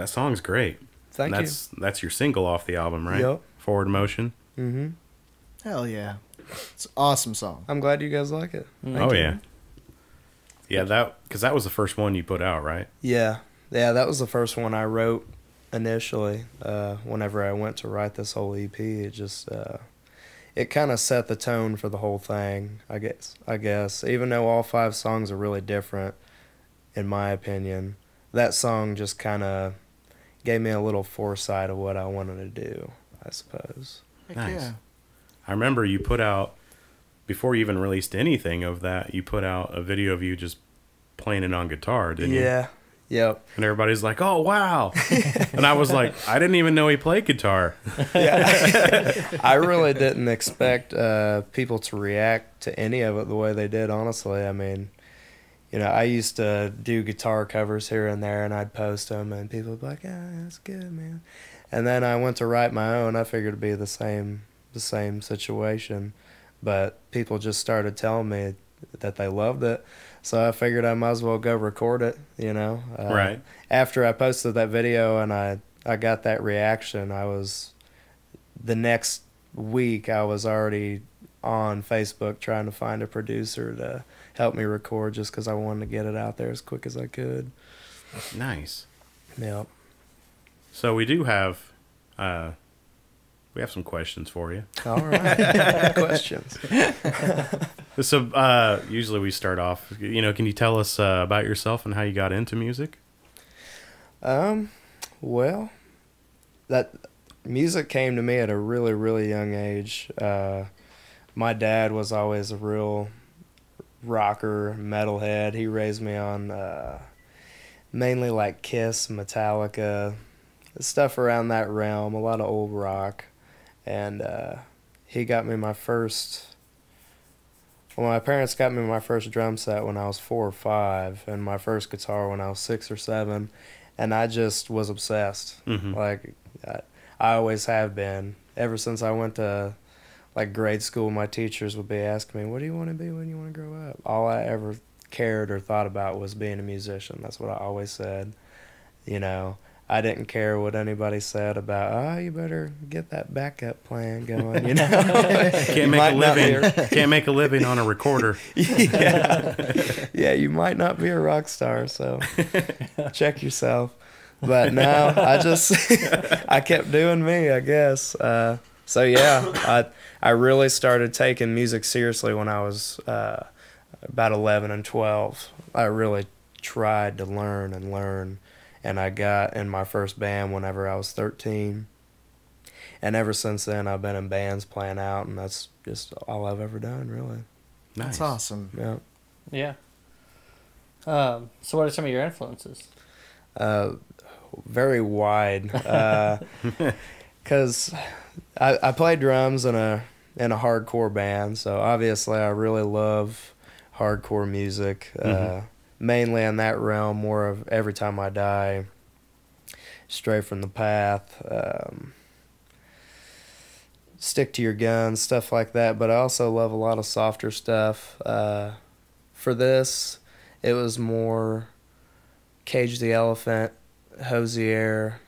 song's great. Thank And that's your single off the album, right? Yep. Forward Motion. you. Mm-hmm. Hell yeah. It's an awesome song. I'm glad you guys like it. Oh yeah. Yeah, because that was the first one you put out, right? Yeah, that was the first one I wrote initially. Whenever I went to write this whole EP, it just it kind of set the tone for the whole thing. I guess even though all 5 songs are really different, in my opinion, that song just kind of gave me a little foresight of what I wanted to do, I suppose. Heck Nice. yeah. I remember you put out, before you even released anything of that, you put out a video of you just playing it on guitar, didn't you? Yeah. Yep. And everybody's like, "Oh wow!" And I was like, "I didn't even know he played guitar." Yeah. I really didn't expect people to react to any of it the way they did, honestly. I mean, I used to do guitar covers here and there, and I'd post them, and people would be like, "Yeah, that's good, man." And then I went to write my own. I figured it'd be the same situation, but people just started telling me that they loved it. So I figured I might as well go record it, Right. After I posted that video and I got that reaction, the next week I was already on Facebook trying to find a producer to help me record just because I wanted to get it out there as quick as I could. Nice. Yep. So we do have, we have some questions for you. All right. Questions. So usually we start off, can you tell us about yourself and how you got into music? Well, that music came to me at a really, really young age. My dad was always a real rocker, metalhead. He raised me on mainly like Kiss, Metallica, stuff around that realm, a lot of old rock. And he got me my parents got me my first drum set when I was 4 or 5, and my first guitar when I was 6 or 7, and I just was obsessed. Mhm. Like, I always have been. Ever since I went to, like, grade school, my teachers would be asking me, "What do you want to be when you want to grow up?" All I ever cared or thought about was being a musician. That's what I always said. I didn't care what anybody said about, you better get that backup plan going, Can't make a living on a recorder. Yeah, you might not be a rock star, so check yourself. But no, I kept doing me, I guess. So yeah, I really started taking music seriously when I was about 11 and 12. I really tried to learn, and I got in my first band whenever I was 13. And ever since then, I've been in bands playing out, and that's just all I've ever done, really. Nice. That's awesome. Yeah. Yeah. So what are some of your influences? very wide. Because I play drums in a hardcore band, so obviously I really love hardcore music. Mainly in that realm, more of Every Time I Die, Stray from the Path, Stick to Your Guns, stuff like that. But I also love a lot of softer stuff. For this, it was more Cage the Elephant, Hosier,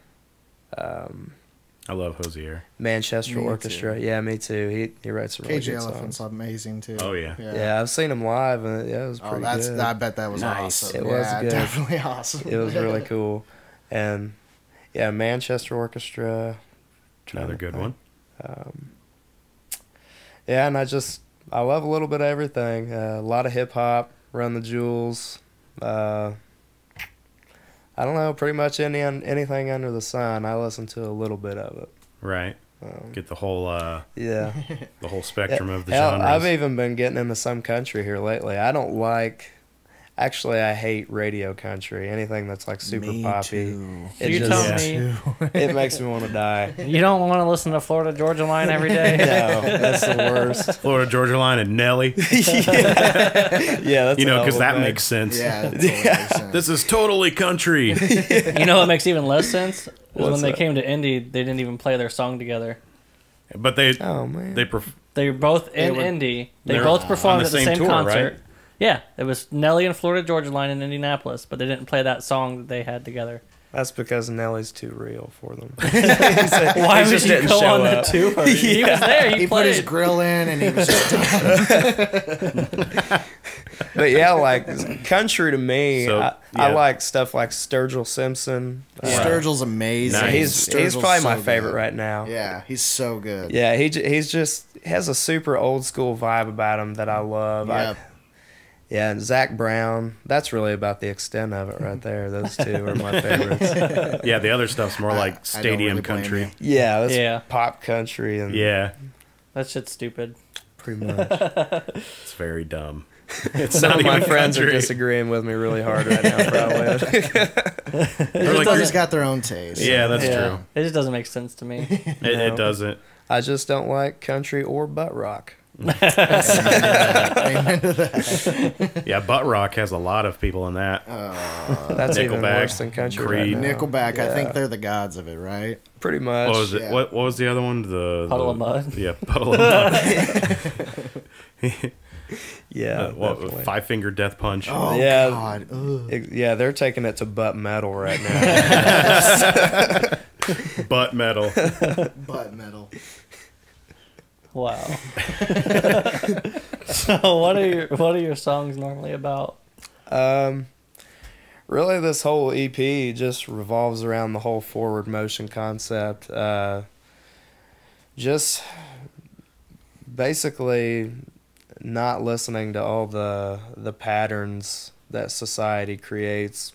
I love Hosier. Manchester Me Orchestra. too. Yeah, me too. He writes some really Cage the good Elephant's songs. amazing too. Oh, yeah. Yeah, I've seen him live, and it was pretty good. I bet that was Nice. awesome. It was Yeah, good. definitely awesome. It was really cool. And yeah, Manchester Orchestra. Another good one. Yeah, and I love a little bit of everything. A lot of hip hop, Run the Jewels. I don't know, pretty much anything under the sun. I listen to a little bit of it. Right. Get the whole Yeah. the whole spectrum of the Hell, genres. I've even been getting into some country here lately. I don't like. Actually, I hate radio country. Anything that's like super Me poppy. too. It You just tell me it makes me want to die. you don't want to listen to Florida Georgia Line every day. No, that's the worst. Florida Georgia Line and Nelly. Yeah, that's You know, a because hell that of a makes sense. Yeah, that totally makes sense. This is totally country. You know what makes even less sense? Is What's when they that? came to Indy, they didn't even play their song together. But they Oh man. They were both in were- Indy. They they're both performed on at the the same same tour, concert. right? Yeah, it was Nelly and Florida Georgia Line in Indianapolis, but they didn't play that song that they had together. That's because Nelly's too real for them. Why He would just you didn't go show on the up. tour? He was there. He, He put played. his grill in and he was just done. But yeah, like country to me, So, I yeah. like stuff like Sturgill Simpson. Sturgill's amazing. Nice. He's Sturgill's probably my so favorite good. right now. Yeah, he's so good. Yeah, he's just has a super old school vibe about him that I love. Yeah. Yeah, and Zach Brown. That's really about the extent of it right there. Those two are my favorites. Yeah, the other stuff's more I like don't stadium really blame country. you. Yeah, that's Yeah. pop country and Yeah, That shit's stupid. pretty much. it's very dumb. It's Some not of my even friends are country. disagreeing with me really hard right now, probably. Everybody's got their own taste. Yeah, that's Yeah. true. It just doesn't make sense to me. It doesn't. I just don't like country or butt rock. Amen to that. Yeah, butt rock has a lot of people in that. That's even Nickelback, worse than country Creed. right now. Nickelback, I Yeah. think they're the gods of it, right? Pretty much. What was it? Yeah. What was the other one? The Puddle of Mud. Yeah, puddle of mud. Yeah, What, definitely. Five Finger Death Punch. Oh, Yeah. God. Ugh. Yeah, they're taking it to butt metal right now. Butt metal. Butt metal. Wow. So what are your songs normally about? Really, this whole EP just revolves around the whole forward motion concept. Just basically not listening to all the patterns that society creates.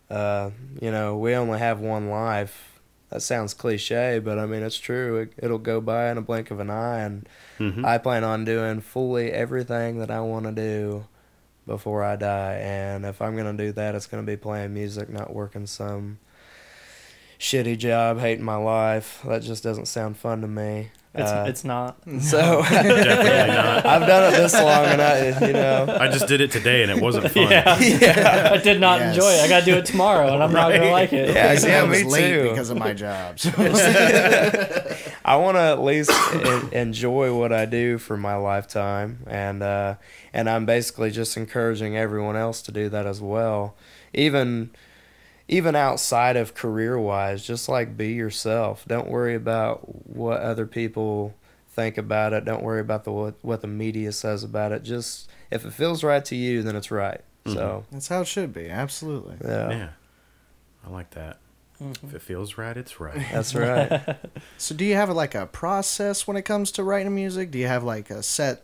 You know, we only have one life. That sounds cliche, but I mean, it's true. It'll go by in a blink of an eye, and Mhm. I plan on doing fully everything that I want to do before I die. And if I'm going to do that, it's going to be playing music, not working some shitty job, hating my life. That just doesn't sound fun to me. It's not. So Definitely not. I've done it this long, and I just did it today and it wasn't fun. Yeah. I did not Yes. enjoy it. I got to do it tomorrow, and I'm not going to Right. like it. Yeah, See, yeah, I was me late too. because of my job. So. I want to at least enjoy what I do for my lifetime, and I'm basically just encouraging everyone else to do that as well, even outside of career wise. Just like be yourself. Don't worry about what other people think about it. Don't worry about what the media says about it. Just if it feels right to you, then it's right. So That's how it should be. Absolutely. Yeah. I like that. If it feels right, it's right. That's right. So do you have like a process when it comes to writing music? Do you have like a set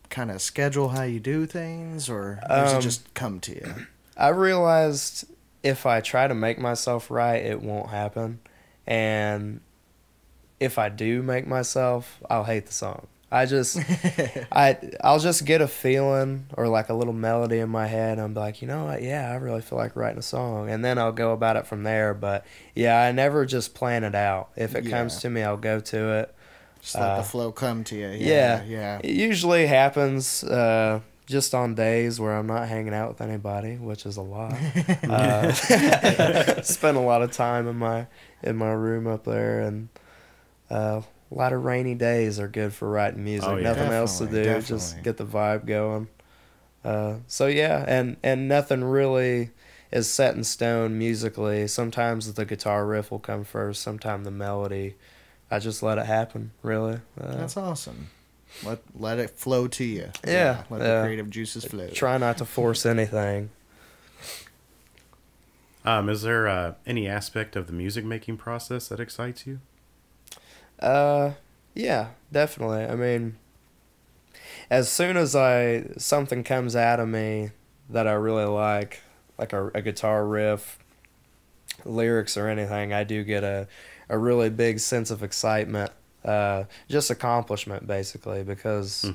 kind of schedule how you do things, or does it just come to you? I realized if I try to make myself right, it won't happen. And if I do make myself, I'll hate the song. I'll just get a feeling or like a little melody in my head. And I'm like, you know what? Yeah, I really feel like writing a song, and then I'll go about it from there. But yeah, I never just plan it out. If it comes to me, I'll go to it. Just let the flow come to you. Yeah. It usually happens just on days where I'm not hanging out with anybody, which is a lot. Spend a lot of time in my room up there, and a lot of rainy days are good for writing music. Oh, yeah. Nothing else to do, Definitely. just get the vibe going. So yeah, and nothing really is set in stone musically. Sometimes the guitar riff will come first, sometimes the melody. I just let it happen, really. That's awesome. Let it flow to you. Yeah, Let the creative juices flow. Try not to force anything. Is there any aspect of the music making process that excites you? Yeah, definitely. I mean, as soon as something comes out of me that I really like a guitar riff, lyrics or anything, I do get a really big sense of excitement, just accomplishment basically, because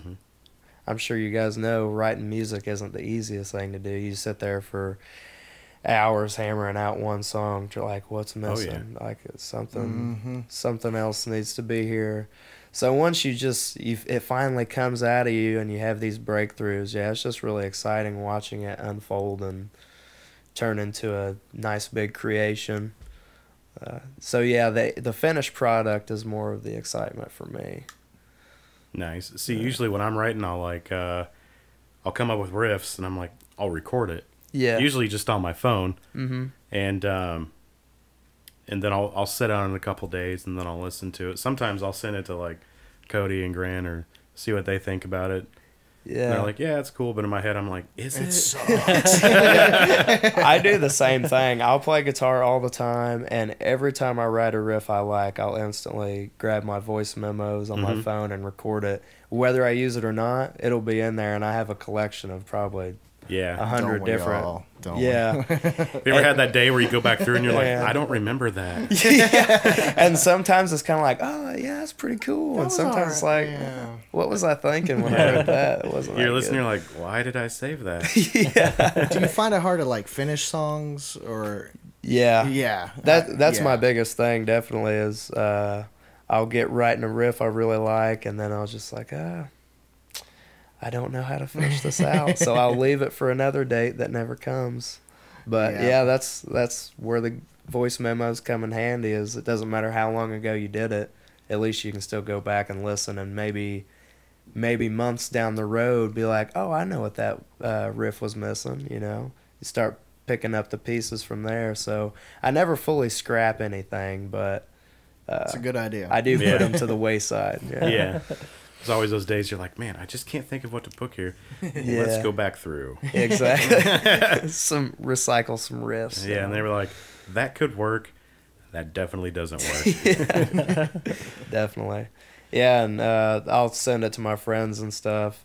I'm sure you guys know writing music isn't the easiest thing to do. You sit there for hours hammering out one song. You're like, what's missing? Like it's something else needs to be here. So once it finally comes out of you and you have these breakthroughs, yeah, it's just really exciting watching it unfold and turn into a nice big creation. So yeah, the finished product is more of the excitement for me. Nice. See, usually when I'm writing, I'll come up with riffs and I'm like, I'll record it. Yeah. Usually just on my phone. Mm-hmm. And then I'll sit on it in a couple days and then I'll listen to it. Sometimes I'll send it to like Cody and Grant or see what they think about it. Yeah. And they're like, yeah, it's cool. But in my head, I'm like, is it? sucks. I do the same thing. I'll play guitar all the time, and every time I write a riff I like, I'll instantly grab my voice memos on my phone and record it. Whether I use it or not, it'll be in there, and I have a collection of probably Yeah. 100 different. Don't Yeah. Have you ever had that day where you go back through and you're like, Yeah. I don't remember that? Yeah. And sometimes it's kind of like, oh, yeah, that's pretty cool. And was sometimes it's like, alright, yeah. what was I thinking when I wrote that? It wasn't You're that listening, good. you're like, why did I save that? Yeah. Do you find it hard to like finish songs or? Yeah. Yeah. That's yeah. my biggest thing, definitely, is I'll get writing a riff I really like, and then I'll just like, I don't know how to finish this out. So I'll leave it for another date that never comes. But yeah, that's where the voice memos come in handy, is it doesn't matter how long ago you did it. At least you can still go back and listen, and maybe months down the road be like, oh, I know what that riff was missing, you know. You start picking up the pieces from there. So I never fully scrap anything, but It's a good idea. I do put them to the wayside. Yeah. There's always those days you're like, man, I just can't think of what to put here. Yeah. Let's go back through. Exactly. Recycle some riffs. Yeah, and they were like, that could work. That definitely doesn't work. Definitely. Yeah, and I'll send it to my friends and stuff,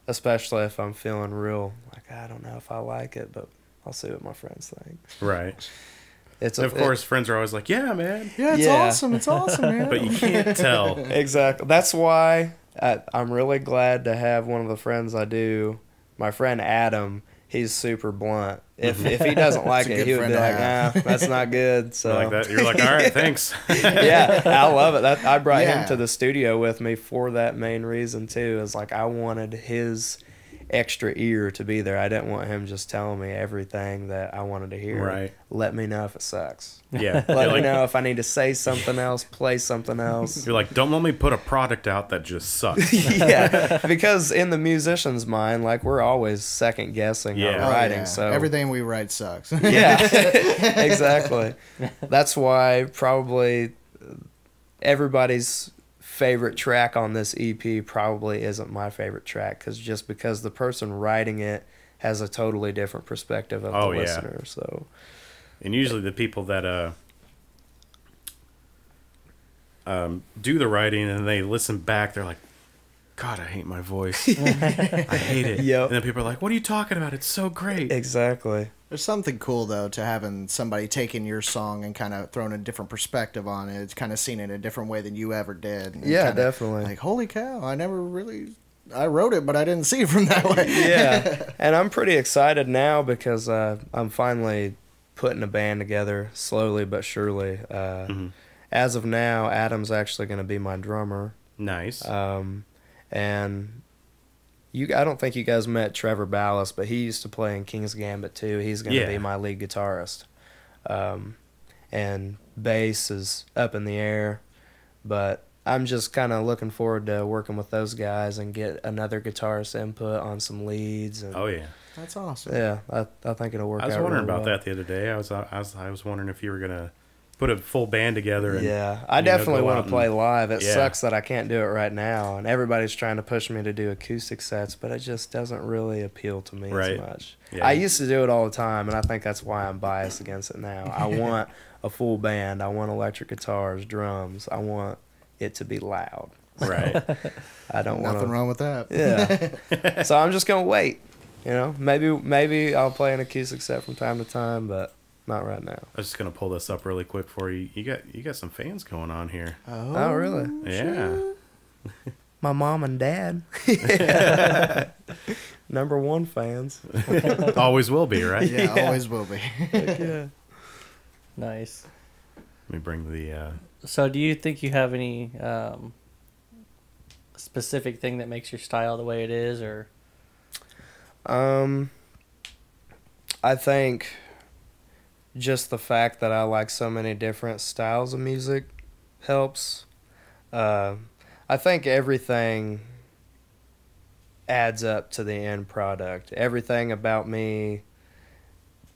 especially if I'm feeling real like, I don't know if I like it, but I'll see what my friends think. Right. It's And of course, friends are always like, yeah, man. yeah, it's Yeah. awesome. It's awesome, man. But you can't tell. Exactly. That's why I'm really glad to have one of the friends I do. My friend Adam, he's super blunt. If he doesn't like a it, good he would friend be to like, have. nah, that's not good. So Like that. You're like, all right, thanks. yeah, I love it. I brought Yeah. him to the studio with me for that main reason too. Is like I wanted his extra ear to be there. I didn't want him just telling me everything that I wanted to hear. Right. Let me know if it sucks. Yeah. Let You're me like, know if I need to say something else, play something else. you're like, don't let me put a product out that just sucks. Yeah, because in the musician's mind, like we're always second guessing Yeah. our Oh, writing. yeah. So everything we write sucks. yeah, exactly. That's why probably everybody's favorite track on this EP probably isn't my favorite track, because the person writing it has a totally different perspective of Oh, the yeah. listener. So And usually the people that do the writing and they listen back, they're like, God, I hate my voice. I hate it. Yep. And then people are like, what are you talking about? It's so great. exactly, There's something cool though to having somebody taking your song and kind of throwing a different perspective on it. It's kind of seen it a different way than you ever did. And Yeah, kinda definitely. Like, holy cow! I wrote it, but I didn't see it from that way. Yeah, and I'm pretty excited now because I'm finally putting a band together slowly but surely. As of now, Adam's actually going to be my drummer. Nice. And I don't think you guys met Trevor Ballas, but he used to play in King's Gambit too. He's going to be my lead guitarist. And bass is up in the air, but I'm just kind of looking forward to working with those guys and get another guitarist input on some leads. And, oh yeah. That's awesome. yeah, I think it'll work out. I was wondering really about well. that the other day. I was wondering if you were gonna put a full band together. And, Yeah, I you know, definitely go want out to play and- live. It Yeah. sucks that I can't do it right now, and everybody's trying to push me to do acoustic sets, but it just doesn't really appeal to me Right. as much. Yeah. I used to do it all the time, and I think that's why I'm biased against it now. I want a full band. I want electric guitars, drums. I want it to be loud. Right. I don't want Nothing to. wrong with that. Yeah. So I'm just gonna wait. You know, maybe I'll play an acoustic set from time to time, but not right now. I was just gonna pull this up really quick for you. You got some fans going on here. Oh, really? Yeah. My mom and dad. Number one fans. Always will be, right? Yeah, Yeah. always will be. Yeah. Nice. Let me bring the. So, do you think you have any specific thing that makes your style the way it is, or I think just the fact that I like so many different styles of music helps. I think everything adds up to the end product. Everything about me,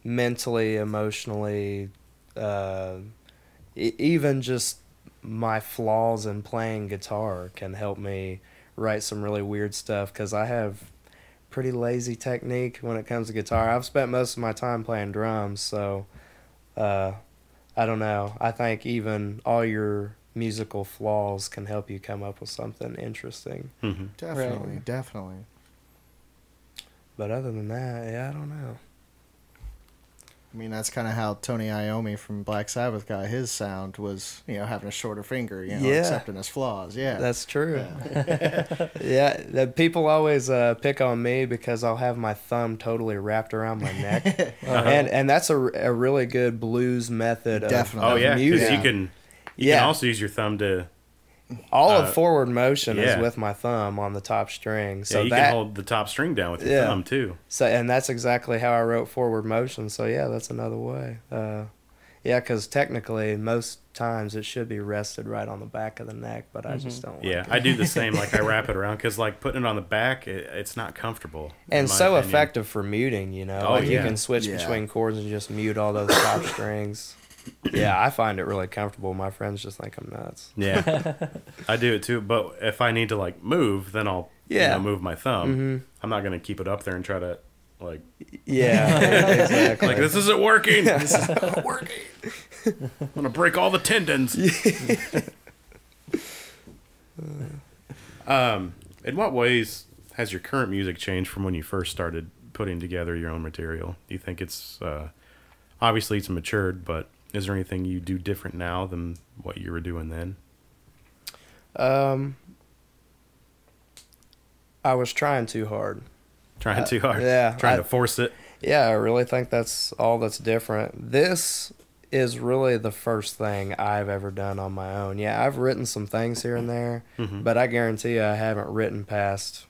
mentally, emotionally, even just my flaws in playing guitar can help me write some really weird stuff because I have pretty lazy technique when it comes to guitar. I've spent most of my time playing drums, so I don't know. I think even all your musical flaws can help you come up with something interesting. Mm-hmm. Definitely, Right. definitely. But other than that, yeah, I don't know. I mean, that's kind of how Tony Iommi from Black Sabbath got his sound was, having a shorter finger, Yeah. accepting his flaws. Yeah. That's true. Yeah, that people always pick on me because I'll have my thumb totally wrapped around my neck, and that's a really good blues method Definitely. Oh of yeah, because music. you can Yeah. also use your thumb to. All of forward motion yeah. is with my thumb on the top string. So Yeah, you that, can hold the top string down with your Yeah. thumb too. So, and that's exactly how I wrote forward motion. So yeah, that's another way. Yeah, because technically most times it should be rested right on the back of the neck, but I just don't. Yeah, like it. I do the same. Like I wrap it around because like putting it on the back, it's not comfortable. in And my so opinion. effective for muting. You know, Oh, like you yeah. can switch Yeah. between chords and just mute all those top strings. Yeah, I find it really comfortable. My friends just think I'm nuts. Yeah, I do it too. But if I need to like move, then I'll Yeah. move my thumb. Mhm. I'm not gonna keep it up there and try to like Yeah, exactly. like this isn't working. This is not working. I'm gonna break all the tendons. In what ways has your current music changed from when you first started putting together your own material? Do you think it's obviously it's matured, but is there anything you do different now than what you were doing then? I was trying too hard. Trying too hard. yeah, Trying to force it. Yeah, I really think that's all that's different. This is really the first thing I've ever done on my own. Yeah, I've written some things here and there, but I guarantee you I haven't written past,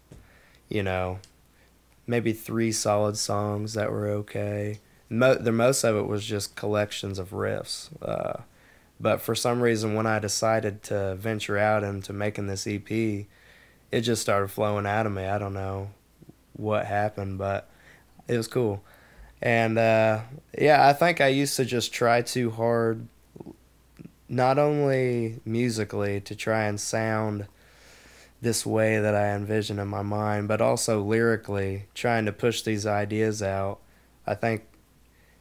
maybe 3 solid songs that were okay. The most of it was just collections of riffs. But for some reason, when I decided to venture out into making this EP, it just started flowing out of me. I don't know what happened, but it was cool. And yeah, I think I used to just try too hard, not only musically to try and sound this way that I envision in my mind, but also lyrically trying to push these ideas out. I think,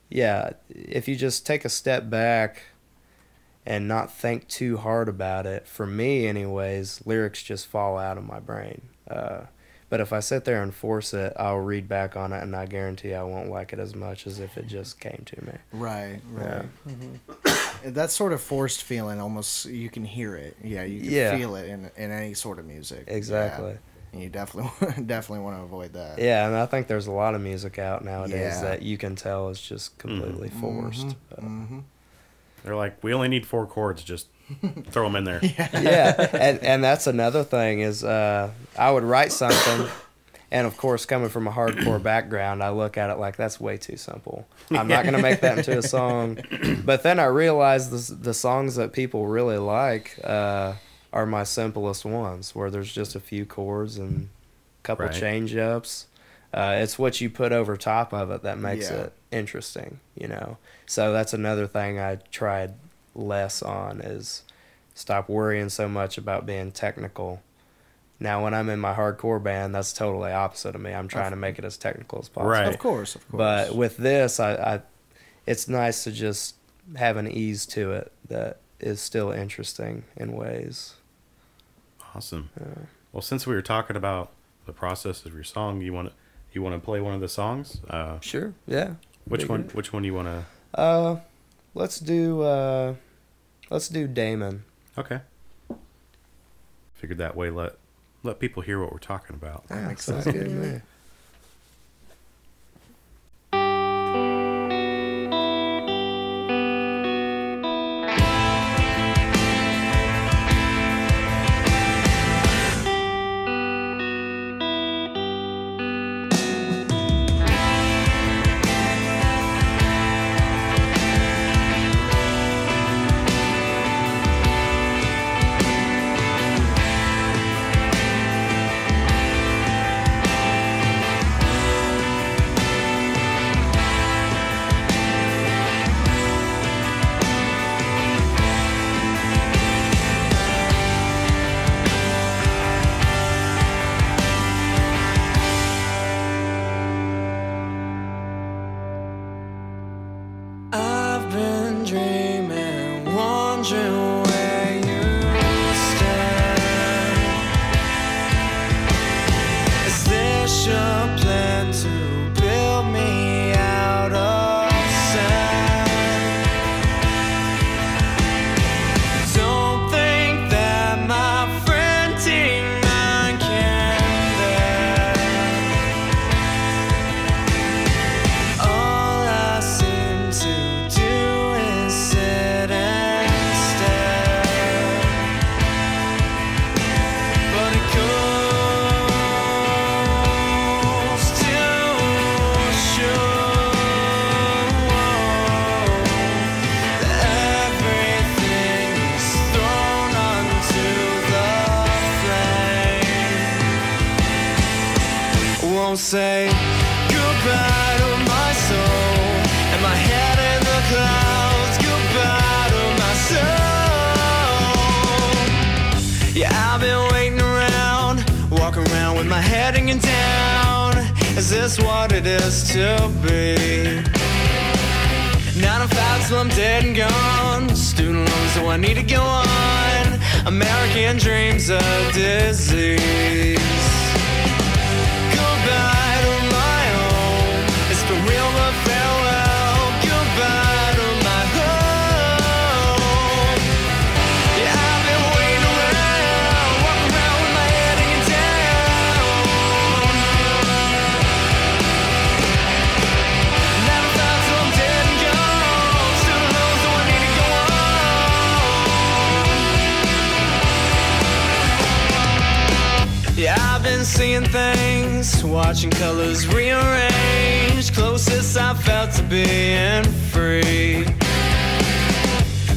yeah, if you just take a step back and not think too hard about it, for me anyways, lyrics just fall out of my brain. But if I sit there and force it, I'll read back on it, and I guarantee I won't like it as much as if it just came to me. Right. Yeah. That sort of forced feeling, almost you can hear it. Yeah, you can feel it in any sort of music. Exactly. Yeah. And you definitely want to avoid that. Yeah, and I think there's a lot of music out nowadays Yeah. that you can tell is just completely forced. They're like, we only need 4 chords, just throw them in there. Yeah, and that's another thing is I would write something, and of course, coming from a hardcore background, I look at it like that's way too simple. I'm not going to make that into a song. But then I realized the songs that people really like are my simplest ones, where there's just a few chords and a couple change ups. It's what you put over top of it that makes it interesting, you know. So that's another thing I tried less on is stop worrying so much about being technical. Now, when I'm in my hardcore band, that's totally opposite of me. I'm trying to make it as technical as possible. Right. Of course. But with this, I it's nice to just have an ease to it that is still interesting in ways. Awesome. Well, since we were talking about the process of your song, you want to play one of the songs? Sure. Yeah. Which one do you want to? Let's do Damon. Okay. Figured that way let people hear what we're talking about. Yeah, sounds good to me. I've been dreaming, wondering where you stand. Is this your plan to build me out of sand? Don't think that my frantic mind can bear all I seem to do is sit and stare. But it goes to show that everything is thrown onto the flame. Won't say goodbye to my soul and my head in the clouds. Goodbye to my soul. Yeah, I've been waiting around, walking around with my head hanging down. Is this what it is to be? 9 to 5 till I'm dead and gone. Student loans, so I need to go on. American dreams a disease. Goodbye to my home. It's for real but farewell. Goodbye to my home. Yeah, I've been waiting around, walking around with my head hanging down. 9 to 5 till I'm dead and gone. Student loans, so I need to go on. Yeah, I've been seeing things, watching colors rearrange. Closest I felt to being free.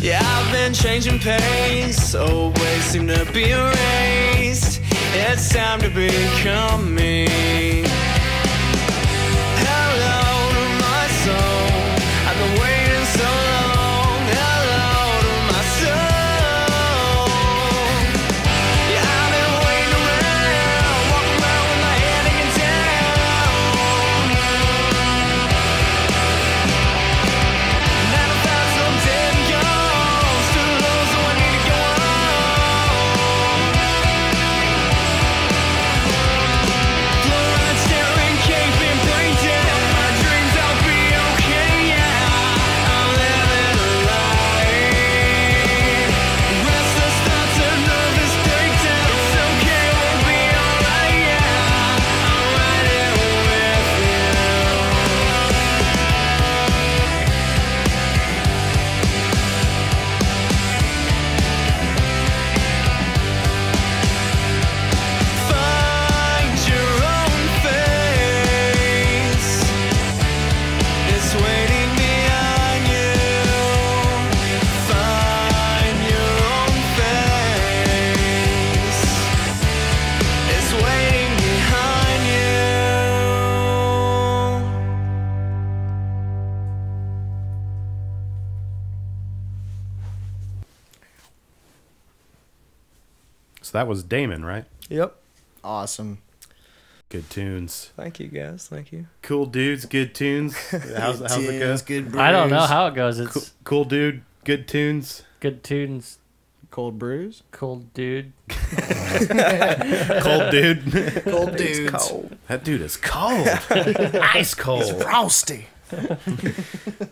Yeah, I've been changing pace, old ways seem to be erased. It's time to become me. Hello to my soul, I've been waiting so long. Hello to my soul. Yeah, I've been waiting around, walking around with my head hanging down. 9 to 5 till I'm dead and gone. Student loans, so I need to go on. That was Damon, right? Yep. Awesome. Good tunes. Thank you, guys. Thank you. Cool dudes, good tunes. How's it go? Tunes, good brews. I don't know how it goes. It's Cool dude, good tunes. good tunes, Cold brews. cool dude. Cold dude. Cold dudes. Cold. That dude is cold. Ice cold. Frosty.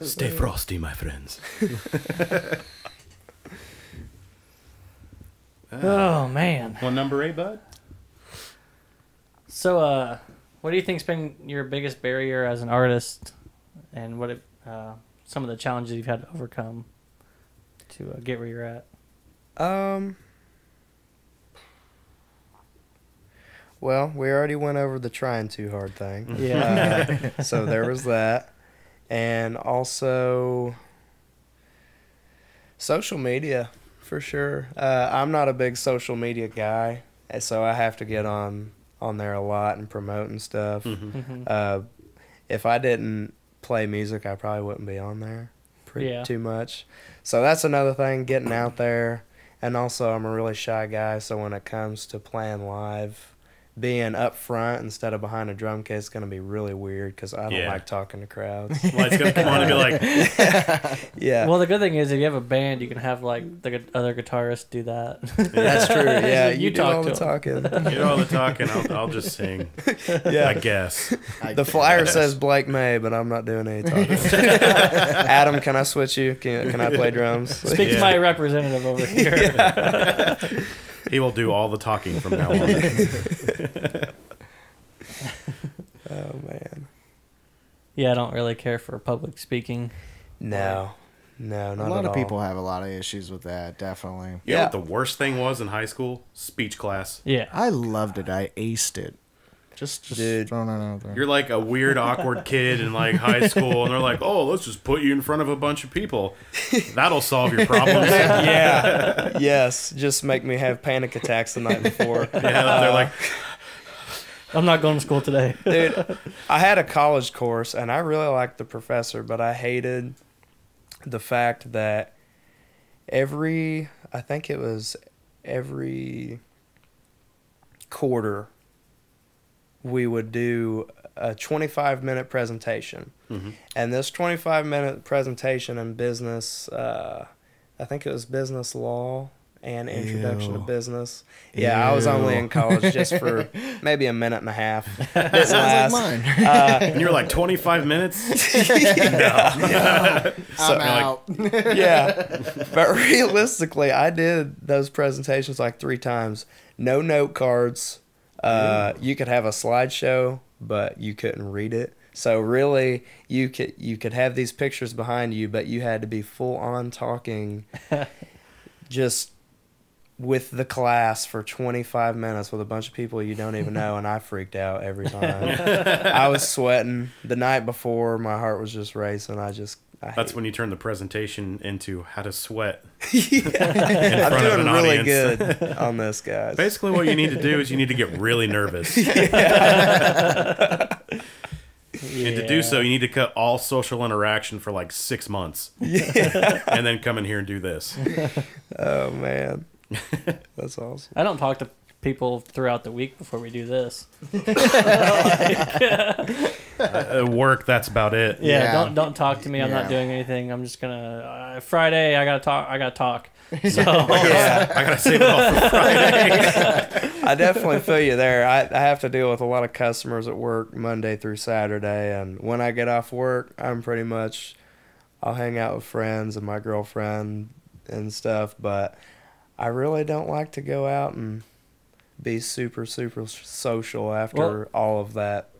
Stay frosty, my friends. Oh man. One number 8, bud? So, what do you think's been your biggest barrier as an artist, and what some of the challenges you've had to overcome to get where you're at? Well, we already went over the trying too hard thing. Yeah. So there was that. And also social media, for sure. I'm not a big social media guy, and so I have to get on there a lot and promote and stuff. Mhm. If I didn't play music, I probably wouldn't be on there Yeah. too much. So that's another thing, getting out there. And also, I'm a really shy guy, so when it comes to playing live, being up front instead of behind a drum kit is going to be really weird because I don't Yeah. like talking to crowds. Well, it's going to come on and be like, Yeah. Well, the good thing is if you have a band, you can have like the other guitarists do that. That's true. Yeah, You you do talk all to the talking. you know all the talking, I'll just sing. Yeah. I guess. The flyer says Blake May, but I'm not doing any talking. Adam, can I switch you? Can I play drums? Speak Yeah. to my representative over here. He will do all the talking from now on. Oh man. Yeah, I don't really care for public speaking. No, not A lot at of all. people have a lot of issues with that, definitely. You know Yeah. what the worst thing was in high school? Speech class. Yeah. I loved it. I aced it. Just Dude. throwing it out there. You're like a weird, awkward kid in like high school, and they're like, "Oh, let's just put you in front of a bunch of people. That'll solve your problems." Yeah. Yes. Just make me have panic attacks the night before. Yeah, they're like, I'm not going to school today. Dude, I had a college course and I really liked the professor, but I hated the fact that every quarter we would do a 25-minute presentation. And this 25-minute presentation in business, I think it was business law and introduction to Ew. business. Yeah, I was only in college just for maybe a minute and a half. Didn't Sounds last. like mine. and you're like 25 minutes. I'm out. Yeah. But realistically, I did those presentations like 3 times. No note cards. You could have a slideshow, but you couldn't read it. So really, you could have these pictures behind you, but you had to be full on talking just with the class for 25 minutes with a bunch of people you don't even know, and I freaked out every time. I was sweating. The night before, my heart was just racing. That's when you turn the presentation into how to sweat. I'm front of doing an really audience. good on this, guys. Basically, what you need to do is you need to get really nervous. And to do so, you need to cut all social interaction for like 6 months. And then come in here and do this. Oh, man. That's awesome. I don't talk to people throughout the week before we do this. At work, that's about it. Yeah, Yeah. don't talk to me. I'm not Yeah. doing anything. I'm just gonna Friday. I gotta talk. So Yeah, I gotta save it all for Friday. I definitely feel you there. I have to deal with a lot of customers at work Monday through Saturday, and when I get off work, I'll hang out with friends and my girlfriend and stuff, but I really don't like to go out and be super, super social after all of that.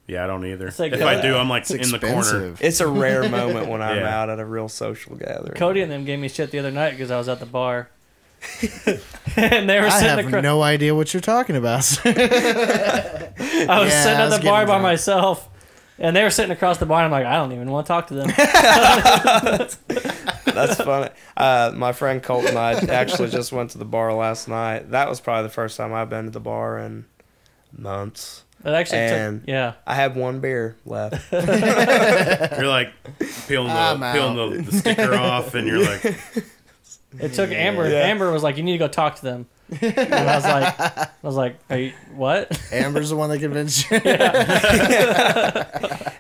Yeah, I don't either. It's like, If I do, I'm like It's in the corner. expensive. It's a rare moment when I'm Yeah. out at a real social gathering. Cody and them gave me shit the other night because I was at the bar, and they were I sitting. have across, no idea what you're talking about. I was Yeah, sitting I at was the bar getting by drunk. myself, and they were sitting across the bar. And I'm like, I don't even want to talk to them. That's funny. My friend Colton and I actually just went to the bar last night. That was probably the first time I've been to the bar in months. It actually And- took, yeah. I have one beer left. You're like peeling I'm the sticker off, and you're like, It took Amber. Yeah. Amber was like, "You need to go talk to them." And I was like, are you, what? Amber's the one that convinced you.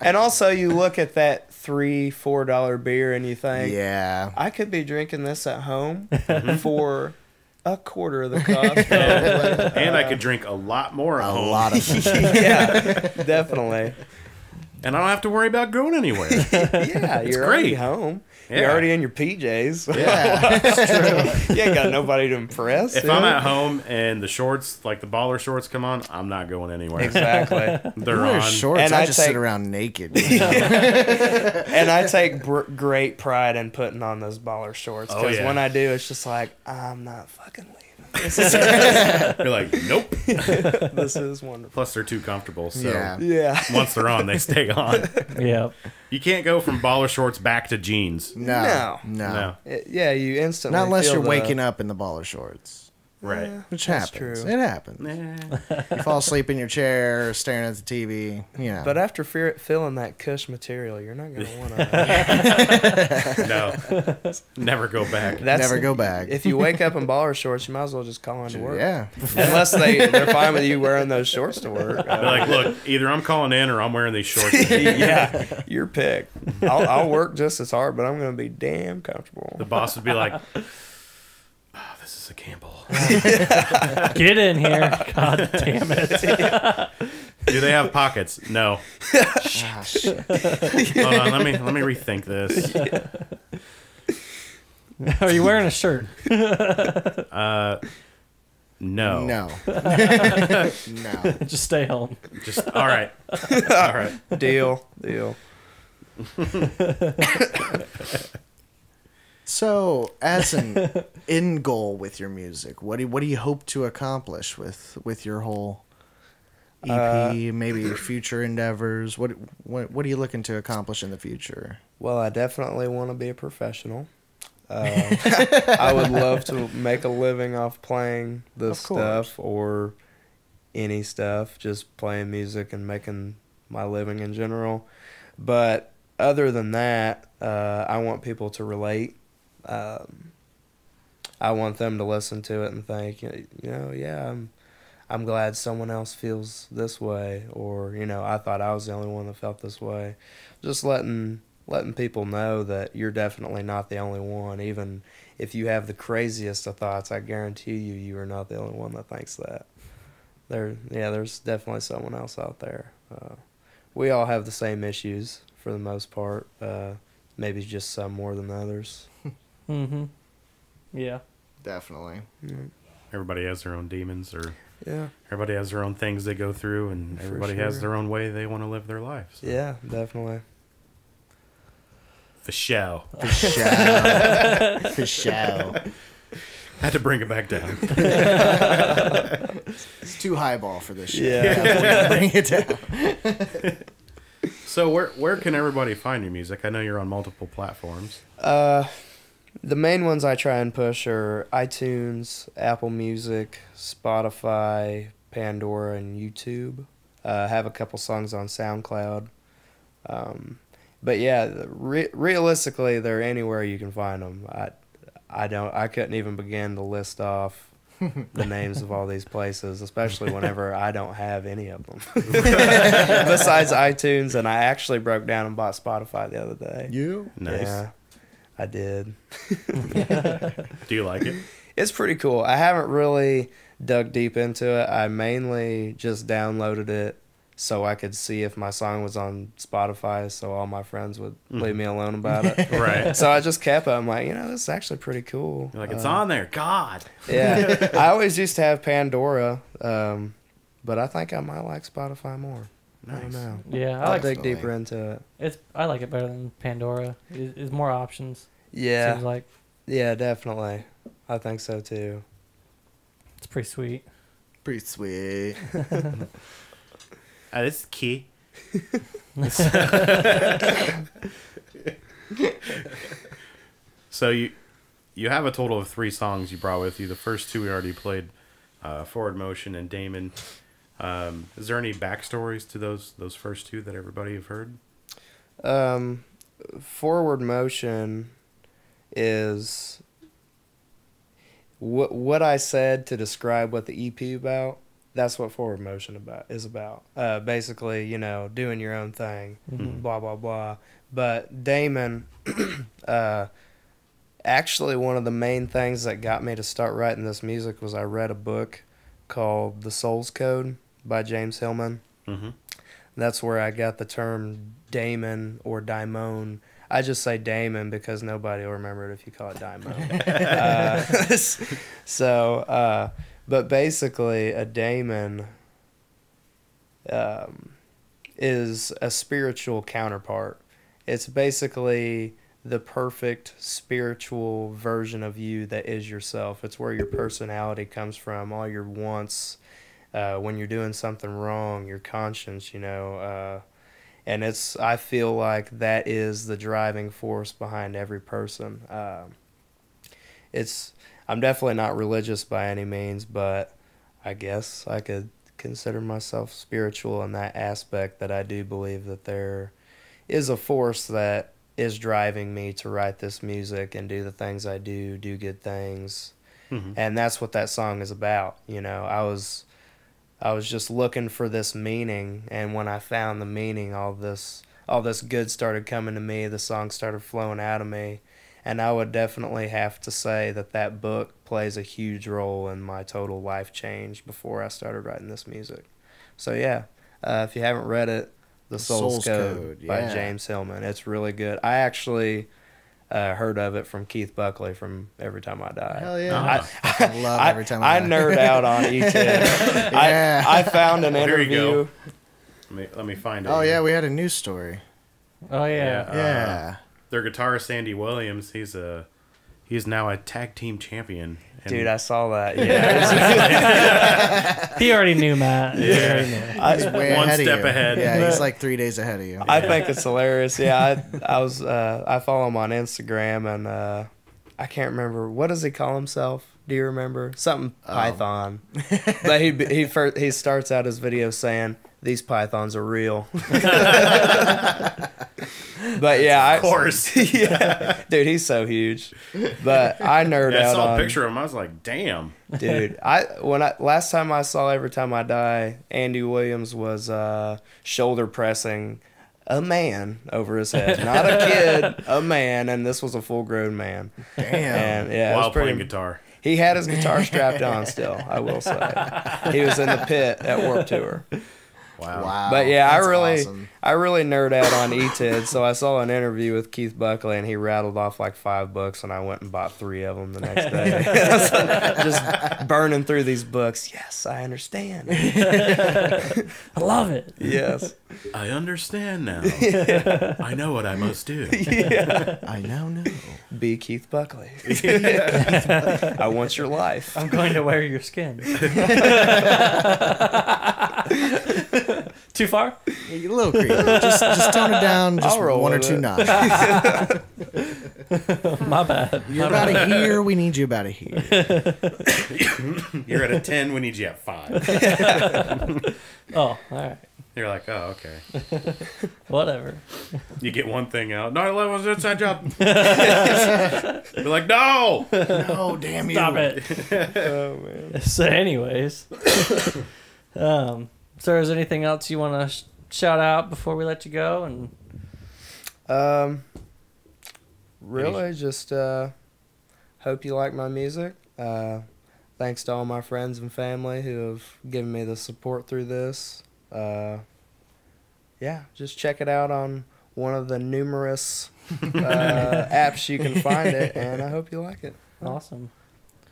And also, you look at that $3-4 beer and you think, Yeah. I could be drinking this at home for a quarter of the cost. Probably. And I could drink a lot more at A home. lot of Yeah, definitely. And I don't have to worry about going anywhere. Yeah, you're already great. home. Yeah. You're already in your PJs. Yeah. You ain't got nobody to impress. If dude. I'm at home and the shorts, like the baller shorts, come on, I'm not going anywhere. Exactly. They're Wear on. shorts. And I I just take- sit around naked. And I take great pride in putting on those baller shorts. Oh, Because yeah. when I do, it's just like, I'm not fucking leaving. You're like, nope. This is wonderful. Plus, they're too comfortable. So Yeah. Yeah. once they're on, they stay on. Yeah. You can't go from baller shorts back to jeans. No. No. Yeah, you instantly. Not unless feel you're the- waking up in the baller shorts. Right. Which That's happens. true. It happens. Nah. You fall asleep in your chair, staring at the TV. You know. But after feeling that cush material, you're not going to want to. No. Never go back. never go back. If you wake up in baller shorts, you might as well just call into work. Yeah. Unless they're fine with you wearing those shorts to work. They're like, look, either I'm calling in or I'm wearing these shorts. Yeah, your pick. I'll work just as hard, but I'm going to be damn comfortable. The boss would be like, oh, this is a gamble. Get in here. God damn it. Do they have pockets? No. Ah, shit. Hold on, let me rethink this. Are you wearing a shirt? No. No. No. Just stay home. Just all right. All right. Deal. So, as an end goal with your music, what do you hope to accomplish with your whole EP? Maybe your future endeavors. What are you looking to accomplish in the future? Well, I definitely want to be a professional. I would love to make a living off playing this Of course. stuff or any stuff, just playing music and making my living in general. But other than that, I want people to relate. I want them to listen to it and think, yeah, I'm glad someone else feels this way, or I thought I was the only one that felt this way. Just letting people know that you're definitely not the only one. Even if you have the craziest of thoughts, I guarantee you are not the only one that thinks that. There's definitely someone else out there. We all have the same issues for the most part. Maybe just some more than others. Mm-hmm. Yeah. Definitely. Everybody has their own demons, or Yeah. everybody has their own things they go through, and For everybody has sure. their own way they want to live their lives. So. Yeah, definitely. For show. For sure. For sure. Had to bring it back down. It's too highball for this shit. Yeah. Bring it down. So where can everybody find your music? I know you're on multiple platforms. The main ones I try and push are iTunes, Apple Music, Spotify, Pandora, and YouTube. I have a couple songs on SoundCloud. But yeah, realistically, they're anywhere you can find them. I couldn't even begin to list off the names of all these places, especially whenever I don't have any of them. Besides iTunes, and I actually broke down and bought Spotify the other day. You? Nice. Yeah, I did. Do you like it? It's pretty cool. I haven't really dug deep into it. I mainly just downloaded it so I could see if my song was on Spotify, so all my friends would leave me alone about it. Right. So I just kept it. I'm like, this is actually pretty cool. You're like, it's on there. God. Yeah. I always used to have Pandora, but I think I might like Spotify more. I don't Nice. know. Yeah. I I'll like dig Definitely. deeper into it. I like it better than Pandora. It's more options. Yeah. Seems like Yeah, definitely. I think so too. it's pretty sweet. Pretty sweet. This is key. So you have a total of 3 songs you brought with you. The first 2 we already played, Forward Motion and Damon. Is there any backstories to those first 2 that everybody have heard? Forward Motion is what I said to describe what the EP about, that's what Forward Motion is about. Basically, you know, doing your own thing, blah blah blah. But Damon, actually, one of the main things that got me to start writing this music was I read a book called The Soul's Code by James Hillman. Mm-hmm. That's where I got the term daemon or daimon. I just say daemon because nobody will remember it if you call it daimon. But basically, a daemon is a spiritual counterpart. It's basically the perfect spiritual version of you that is yourself. It's where your personality comes from, all your wants, when you're doing something wrong, your conscience, you know. And I feel like that is the driving force behind every person. I'm definitely not religious by any means, but I guess I could consider myself spiritual in that aspect, that I do believe that there is a force that is driving me to write this music and do the things I do good things. Mm-hmm. And that's what that song is about. You know, I was just looking for this meaning, and when I found the meaning, all this good started coming to me, the song started flowing out of me. And I would definitely have to say that book plays a huge role in my total life change before I started writing this music. So yeah, if you haven't read it, The Soul's Code by James Hillman. It's really good. I actually heard of it from Keith Buckley from Every Time I Die. Hell yeah. I love Every Time I Die. I nerd out on E-Tid. Yeah. I found an There you interview. go. Let me find it. Oh, yeah, we had a news story. Oh yeah. Yeah. Their guitarist Andy Williams, he's now a tag team champion. And Dude, I saw that. Yeah. He already knew, Matt. He Yeah. already knew. He's way One ahead of step you. ahead. Yeah, he's like 3 days ahead of you. I think it's hilarious. Yeah, I follow him on Instagram, and I can't remember, what does he call himself? Do you remember? Something Python. But he starts out his video saying, "These pythons are real." But yeah, Of course. yeah, dude, he's so huge. But I nerd I out saw on. a picture of him. I was like, damn. Dude, last time I saw Every Time I Die, Andy Williams was shoulder pressing a man over his head, not a kid, a man, and this was a full grown man. Damn. And yeah, it was While pretty. playing guitar. He had his guitar strapped on still, I will say. He was in the pit at Warped Tour. Wow. But yeah, that's I really nerd out on E-Tid, so I saw an interview with Keith Buckley, and he rattled off like 5 books, and I went and bought 3 of them the next day. Just burning through these books. Yes, I understand. I love it. Yes. I understand now. I know what I must do. I now know. Be Keith Buckley. I want your life. I'm going to wear your skin. Too far? You're a little creepy. Just tone it down just I'll roll 1 or with 2 it. notches. My bad. You're about a here, we need you about a here. You're at a 10, we need you at 5. Oh, all right. You're like, oh, okay. Whatever. You get one thing out. 9/11 was an inside job. You're like, no! Oh, damn you. Stop it. Oh, man. So, anyways, so is there anything else you want to shout out before we let you go? And Really, just hope you like my music. Thanks to all my friends and family who have given me the support through this. Yeah, just check it out on one of the numerous apps you can find it, and I hope you like it. awesome.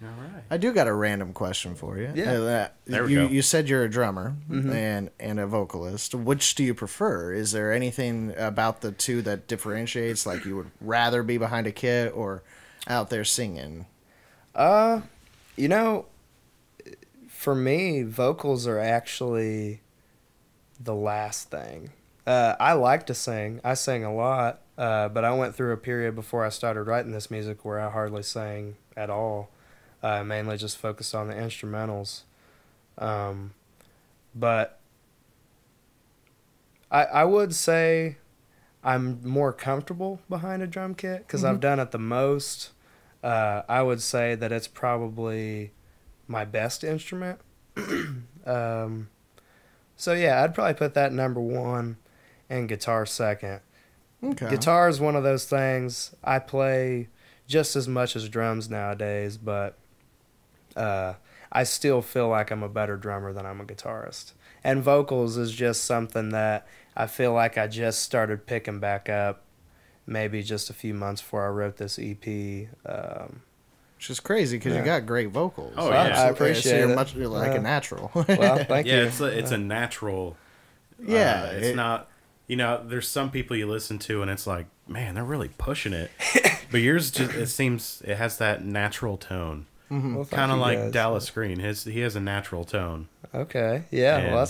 All right. I do got a random question for you. Yeah. There we go. You said you're a drummer Mm-hmm. and a vocalist. Which do you prefer? Is there anything about the two that differentiates? Like you would rather be behind a kit or out there singing? You know, for me, vocals are actually the last thing. I like to sing. I sing a lot, but I went through a period before I started writing this music where I hardly sang at all. Mainly just focused on the instrumentals. But I would say I'm more comfortable behind a drum kit because I've done it the most. I would say that it's probably my best instrument. So yeah, I'd probably put that number one and guitar second. Okay. Guitar is one of those things I play just as much as drums nowadays, but I still feel like I'm a better drummer than I'm a guitarist. And vocals is just something that I feel like I just started picking back up maybe just a few months before I wrote this EP. Which is crazy because you got great vocals. Oh, Well, yeah. I appreciate so you're it. much you're like a natural. Well, thank Yeah, you. it's a natural. Yeah, it's not. You know, there's some people you listen to and it's like, man, they're really pushing it. But yours just it has that natural tone. Well, thank Kind of you like guys. Dallas Green. He has a natural tone. Okay. Yeah. And- Well,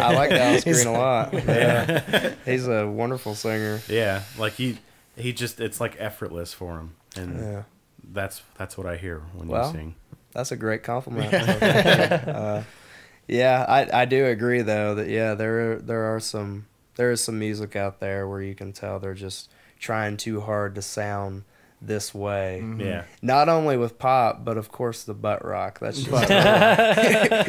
I like Dallas Green a lot. Yeah. He's a wonderful singer. Yeah, like he just it's like effortless for him, and Yeah. that's what I hear when Well, you sing. That's a great compliment. Yeah, I do agree though that there is some music out there where you can tell they're just trying too hard to sound this way. Yeah, Not only with pop, but of course the butt rock. That's just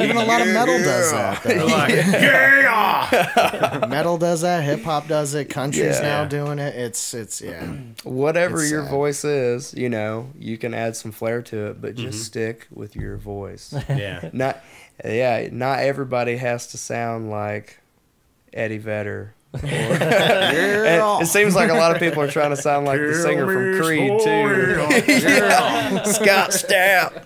Even a lot of metal does that. they're Though. like, yeah, Metal does that. Hip hop does it. Country's Yeah. now doing it. It's yeah. whatever It's your sad. voice is, you can add some flair to it, but just stick with your voice. yeah. Not everybody has to sound like Eddie Vedder. And it seems like a lot of people are trying to sound like the singer from Creed too. Scott Stapp.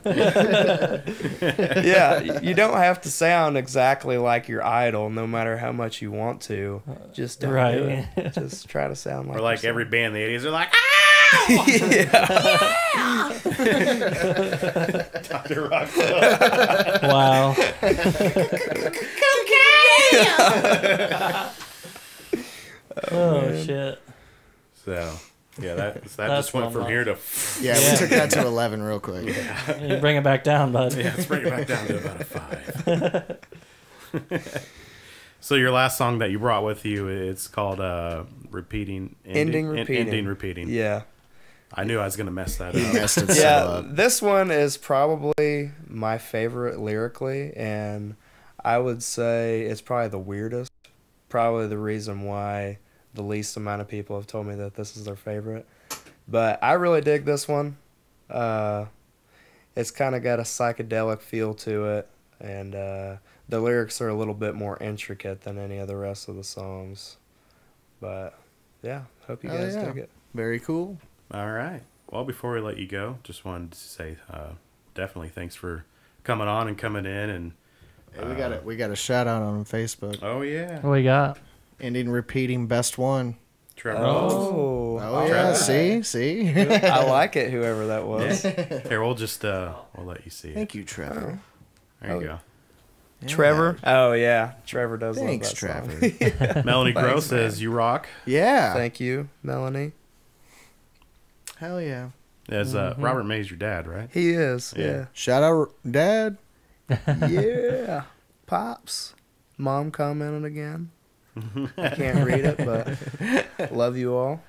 Yeah, you don't have to sound exactly like your idol, no matter how much you want to. Just don't do Right. it. Just try to sound like. Or like yourself. every band, the 80s are like, Dr. Rock. Wow. Oh shit. So yeah, that That's just went one from love. here to Yeah, Yeah. we took that to 11 real quick. You bring it back down, bud. yeah. Let's bring it back down to about a 5. So your last song that you brought with you, it's called Repeating Ending Repeating. Ending Repeating. Yeah. I knew I was gonna mess that He up. messed it so Yeah, up. this one is probably my favorite lyrically, and I would say it's probably the weirdest. Probably the reason why the least amount of people have told me that this is their favorite. But I really dig this one. It's kind of got a psychedelic feel to it, and the lyrics are a little bit more intricate than any of the rest of the songs. But yeah, hope you Oh, guys yeah. dig it. Very cool. All right. Well, before we let you go, just wanted to say definitely thanks for coming on and coming in and. Hey, we got a shout out on Facebook. Oh yeah, What we got? Ending repeating best one. Trevor. Oh, Oh yeah, see. I like it, whoever that was. Here, we'll just we'll let you see it. Thank you, Trevor. There you go. Trevor? Oh, yeah. Trevor does Thanks, love that Trevor. song. Melanie Grow Thanks, says you rock. Yeah. Thank you, Melanie. Hell yeah. As Robert May's your dad, right? He is, Yeah. yeah. Shout out, Dad. Yeah. Pops. Mom commented again. I can't read it, but love you all.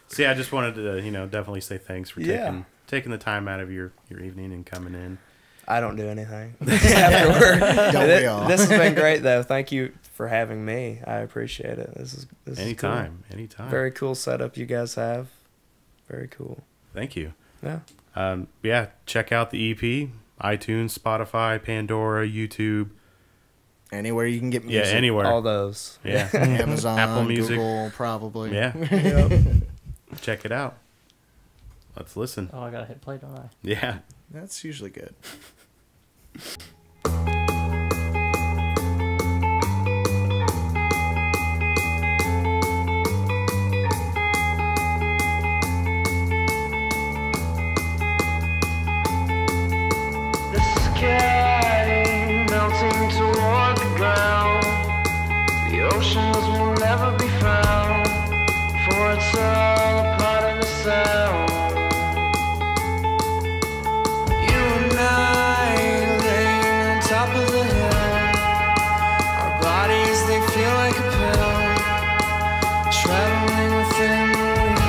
See, I just wanted to, definitely say thanks for Yeah. taking the time out of your evening and coming in. I don't do anything afterward. Don't we all? This has been great, though. Thank you for having me. I appreciate it. This is Anytime. cool. Anytime. Very cool setup you guys have. Very cool. Thank you. Yeah. Yeah, check out the EP, iTunes, Spotify, Pandora, YouTube. Anywhere you can get Yeah, music. anywhere. All those. Yeah. Amazon, Apple Music. Google, probably. Yeah. Yep. Check it out. Let's listen. Oh, I gotta hit play, don't I? Yeah. That's usually good. The sky melting toward the ground. The oceans will never be found, for it's all a part of the sound. You and I laying on top of the hill. Our bodies, they feel like a pill, traveling within the wind.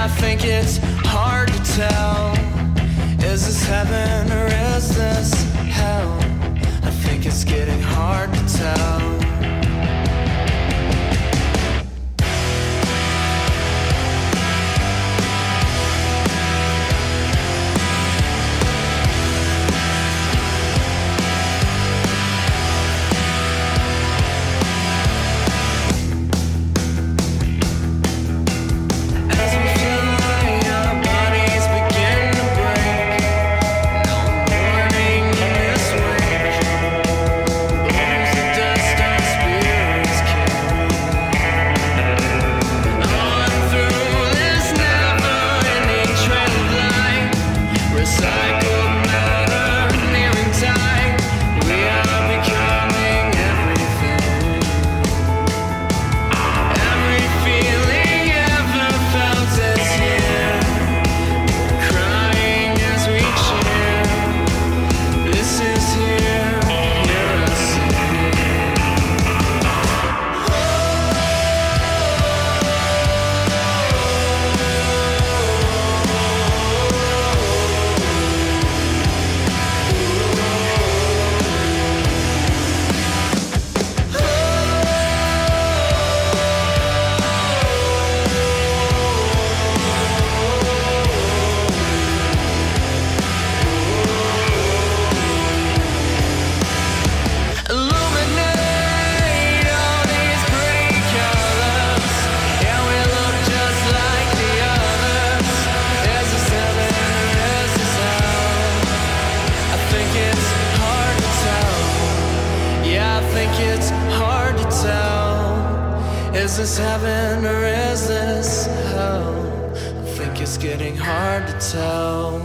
I think it's hard to tell. Is this heaven or is this hell? I think it's getting hard to tell. Is this heaven or is this hell? I think it's getting hard to tell.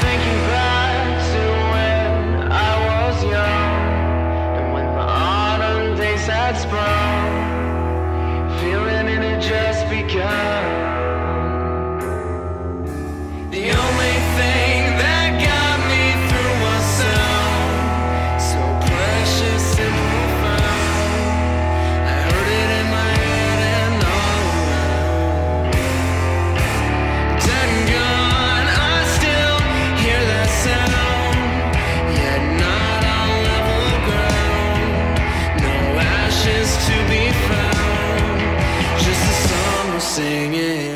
Thinking back to when I was young, and when the autumn days had sprung, feeling it had just begun. The only thing that got me through was sound, so precious and profound. I heard it in my head and all around. Dead and gone, I still hear that sound, yet not on level ground. No ashes to be found, just a song we're singing.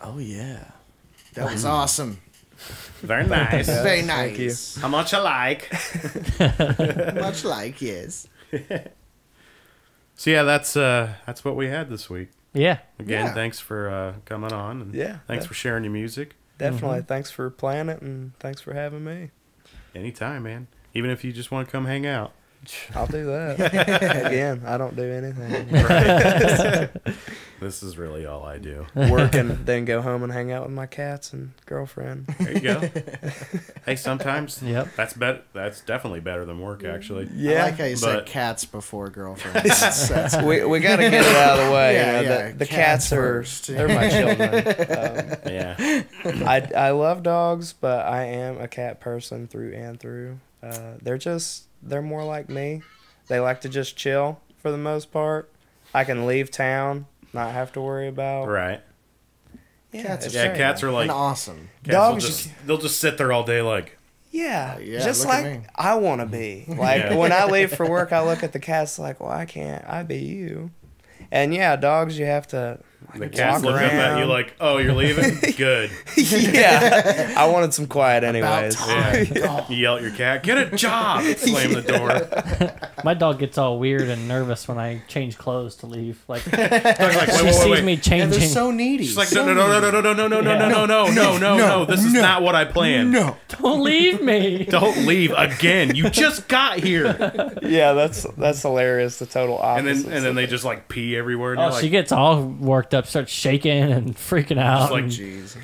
Oh yeah. That was awesome. Very nice. Very thank you. nice. How much I like. Much like, yes. So yeah, that's what we had this week. Yeah. Again, Yeah. thanks for coming on. And Yeah, thanks yeah. for sharing your music. Definitely. Thanks for playing it, and thanks for having me. Anytime, man. Even if you just want to come hang out. I'll do that. Again, I don't do anything. This is really all I do. Work and then go home and hang out with my cats and girlfriend. There you go. Hey, sometimes Yep. that's definitely better than work, actually. I like how you said but- cats before girlfriend. That's We got to get it out of the way. Yeah, you know, yeah, the cats cats are first. they're my children. Yeah. I love dogs, but I am a cat person through and through. They're more like me. They like to just chill for the most part. I can leave town, not have to worry about. Right. Cats it's are Yeah, great. cats are like and awesome. cats Dogs- they'll just sit there all day like Yeah, Yeah, just look at like me. I want to be. Like Yeah. when I leave for work, I look at the cats like, why can't I be you? And yeah, dogs, you have to The cats walk look up at you around. like, "Oh, you're leaving? Good." Yeah, I wanted some quiet About anyways. time. Oh. You yell at your cat, "Get a job!" Slam the door. My dog gets all weird and nervous when I change clothes to leave. Like, Like, wait, she wait, sees wait. me And changing. they're so needy. She's like, so no, no, no, no, no, no, no, no, no, no, no, no, no, no. This is no. not what I planned. No. Don't leave me. Don't leave again. You just got here. Yeah, that's hilarious. The total And opposite. then they just like pee everywhere. And Oh, you're like, she gets all worked up, starts shaking and freaking out. like, and, Jeez.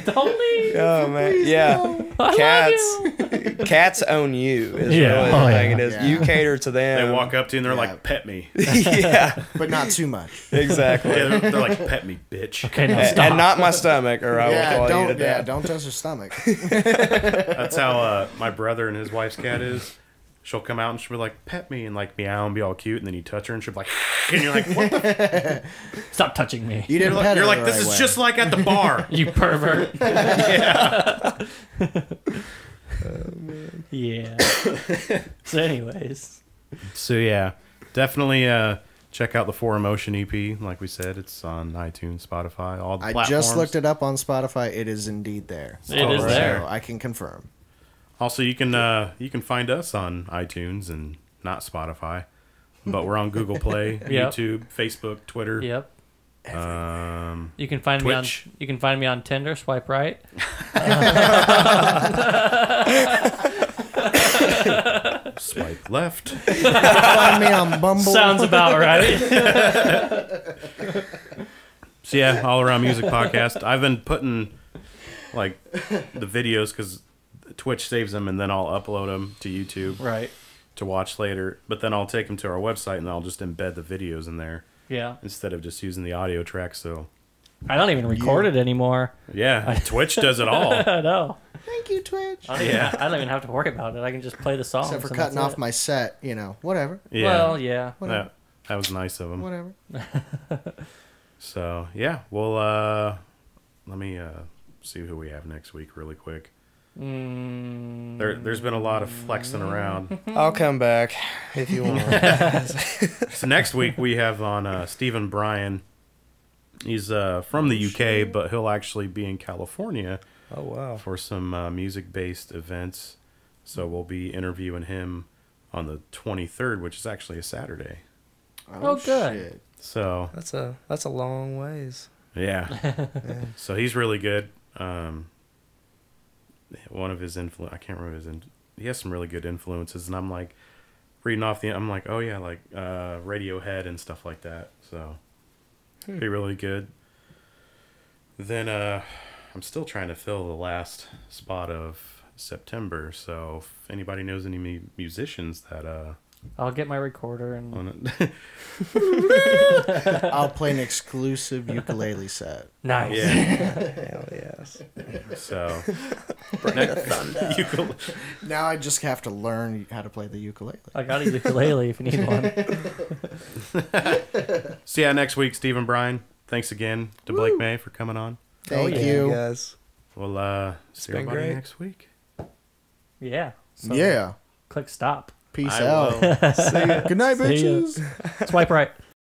don't leave. Oh man, yeah. I Cats own you. Is Yeah. really the Oh, thing yeah. it is. Yeah. You cater to them. they walk up to you and they're Yeah. like, "Pet me." Yeah, But not too much. exactly. Yeah, they're like, "Pet me, bitch." Okay, now And, stop. and not my stomach, or I will Yeah, call you to don't death. don't touch her stomach. That's how my brother and his wife's cat is. She'll come out and she'll be like, "Pet me," and like meow and be all cute, and then you touch her and she'll be like, and you're like, "What the?" Stop touching me. You didn't You're like, pet her you're like, the "This right is way. just like at the bar." You pervert. Yeah. So, anyways, So yeah, definitely check out the 4Emotion EP. Like we said, it's on iTunes, Spotify, all the I platforms. just looked it up on Spotify. It is indeed there. It is So there. I can confirm. Also, you can find us on iTunes and not Spotify, but we're on Google Play, Yep. YouTube, Facebook, Twitter. yep. Um, You can find me on. Twitch. You can find me on Tinder. Swipe right. swipe left. Find me on Bumble. Sounds about right. So yeah, all around music podcast. I've been putting like the videos because Twitch saves them, and then I'll upload them to YouTube Right. to watch later. But then I'll take them to our website, and I'll just embed the videos in there Yeah. instead of just using the audio track. So I don't even record it anymore. yeah, Twitch does it all. I know. Thank you, Twitch. Yeah. I don't even have to worry about it. I can just play the songs. Except for and cutting that's off it. my set, whatever. Yeah, Well, yeah. that was nice of them. Whatever. So yeah, well, let me see who we have next week really quick. There's been a lot of flexing around. I'll come back if you want. So next week we have on Stephen Bryan. He's from the UK, but he'll actually be in California Oh wow. for some music-based events. So we'll be interviewing him on the 23rd, which is actually a Saturday. Oh, good. shit. So That's a long ways. yeah, so he's really good. One of his I can't remember he has some really good influences, and I'm like reading off I'm like, oh yeah, like Radiohead and stuff like that. So be really good. Then I'm still trying to fill the last spot of September. So if anybody knows any musicians that I'll get my recorder and wanna I'll play an exclusive ukulele set. nice. yeah, Hell yes. so Now I just have to learn how to play the ukulele. I got a ukulele if you need one. So yeah, next week, Stephen Bryan. Thanks again to Blake May for coming on. Thank yeah. you. guys. We'll see been everybody great. next week. Yeah. So Yeah. Click stop. Peace I out. will. Good night, See ya. bitches. Swipe right.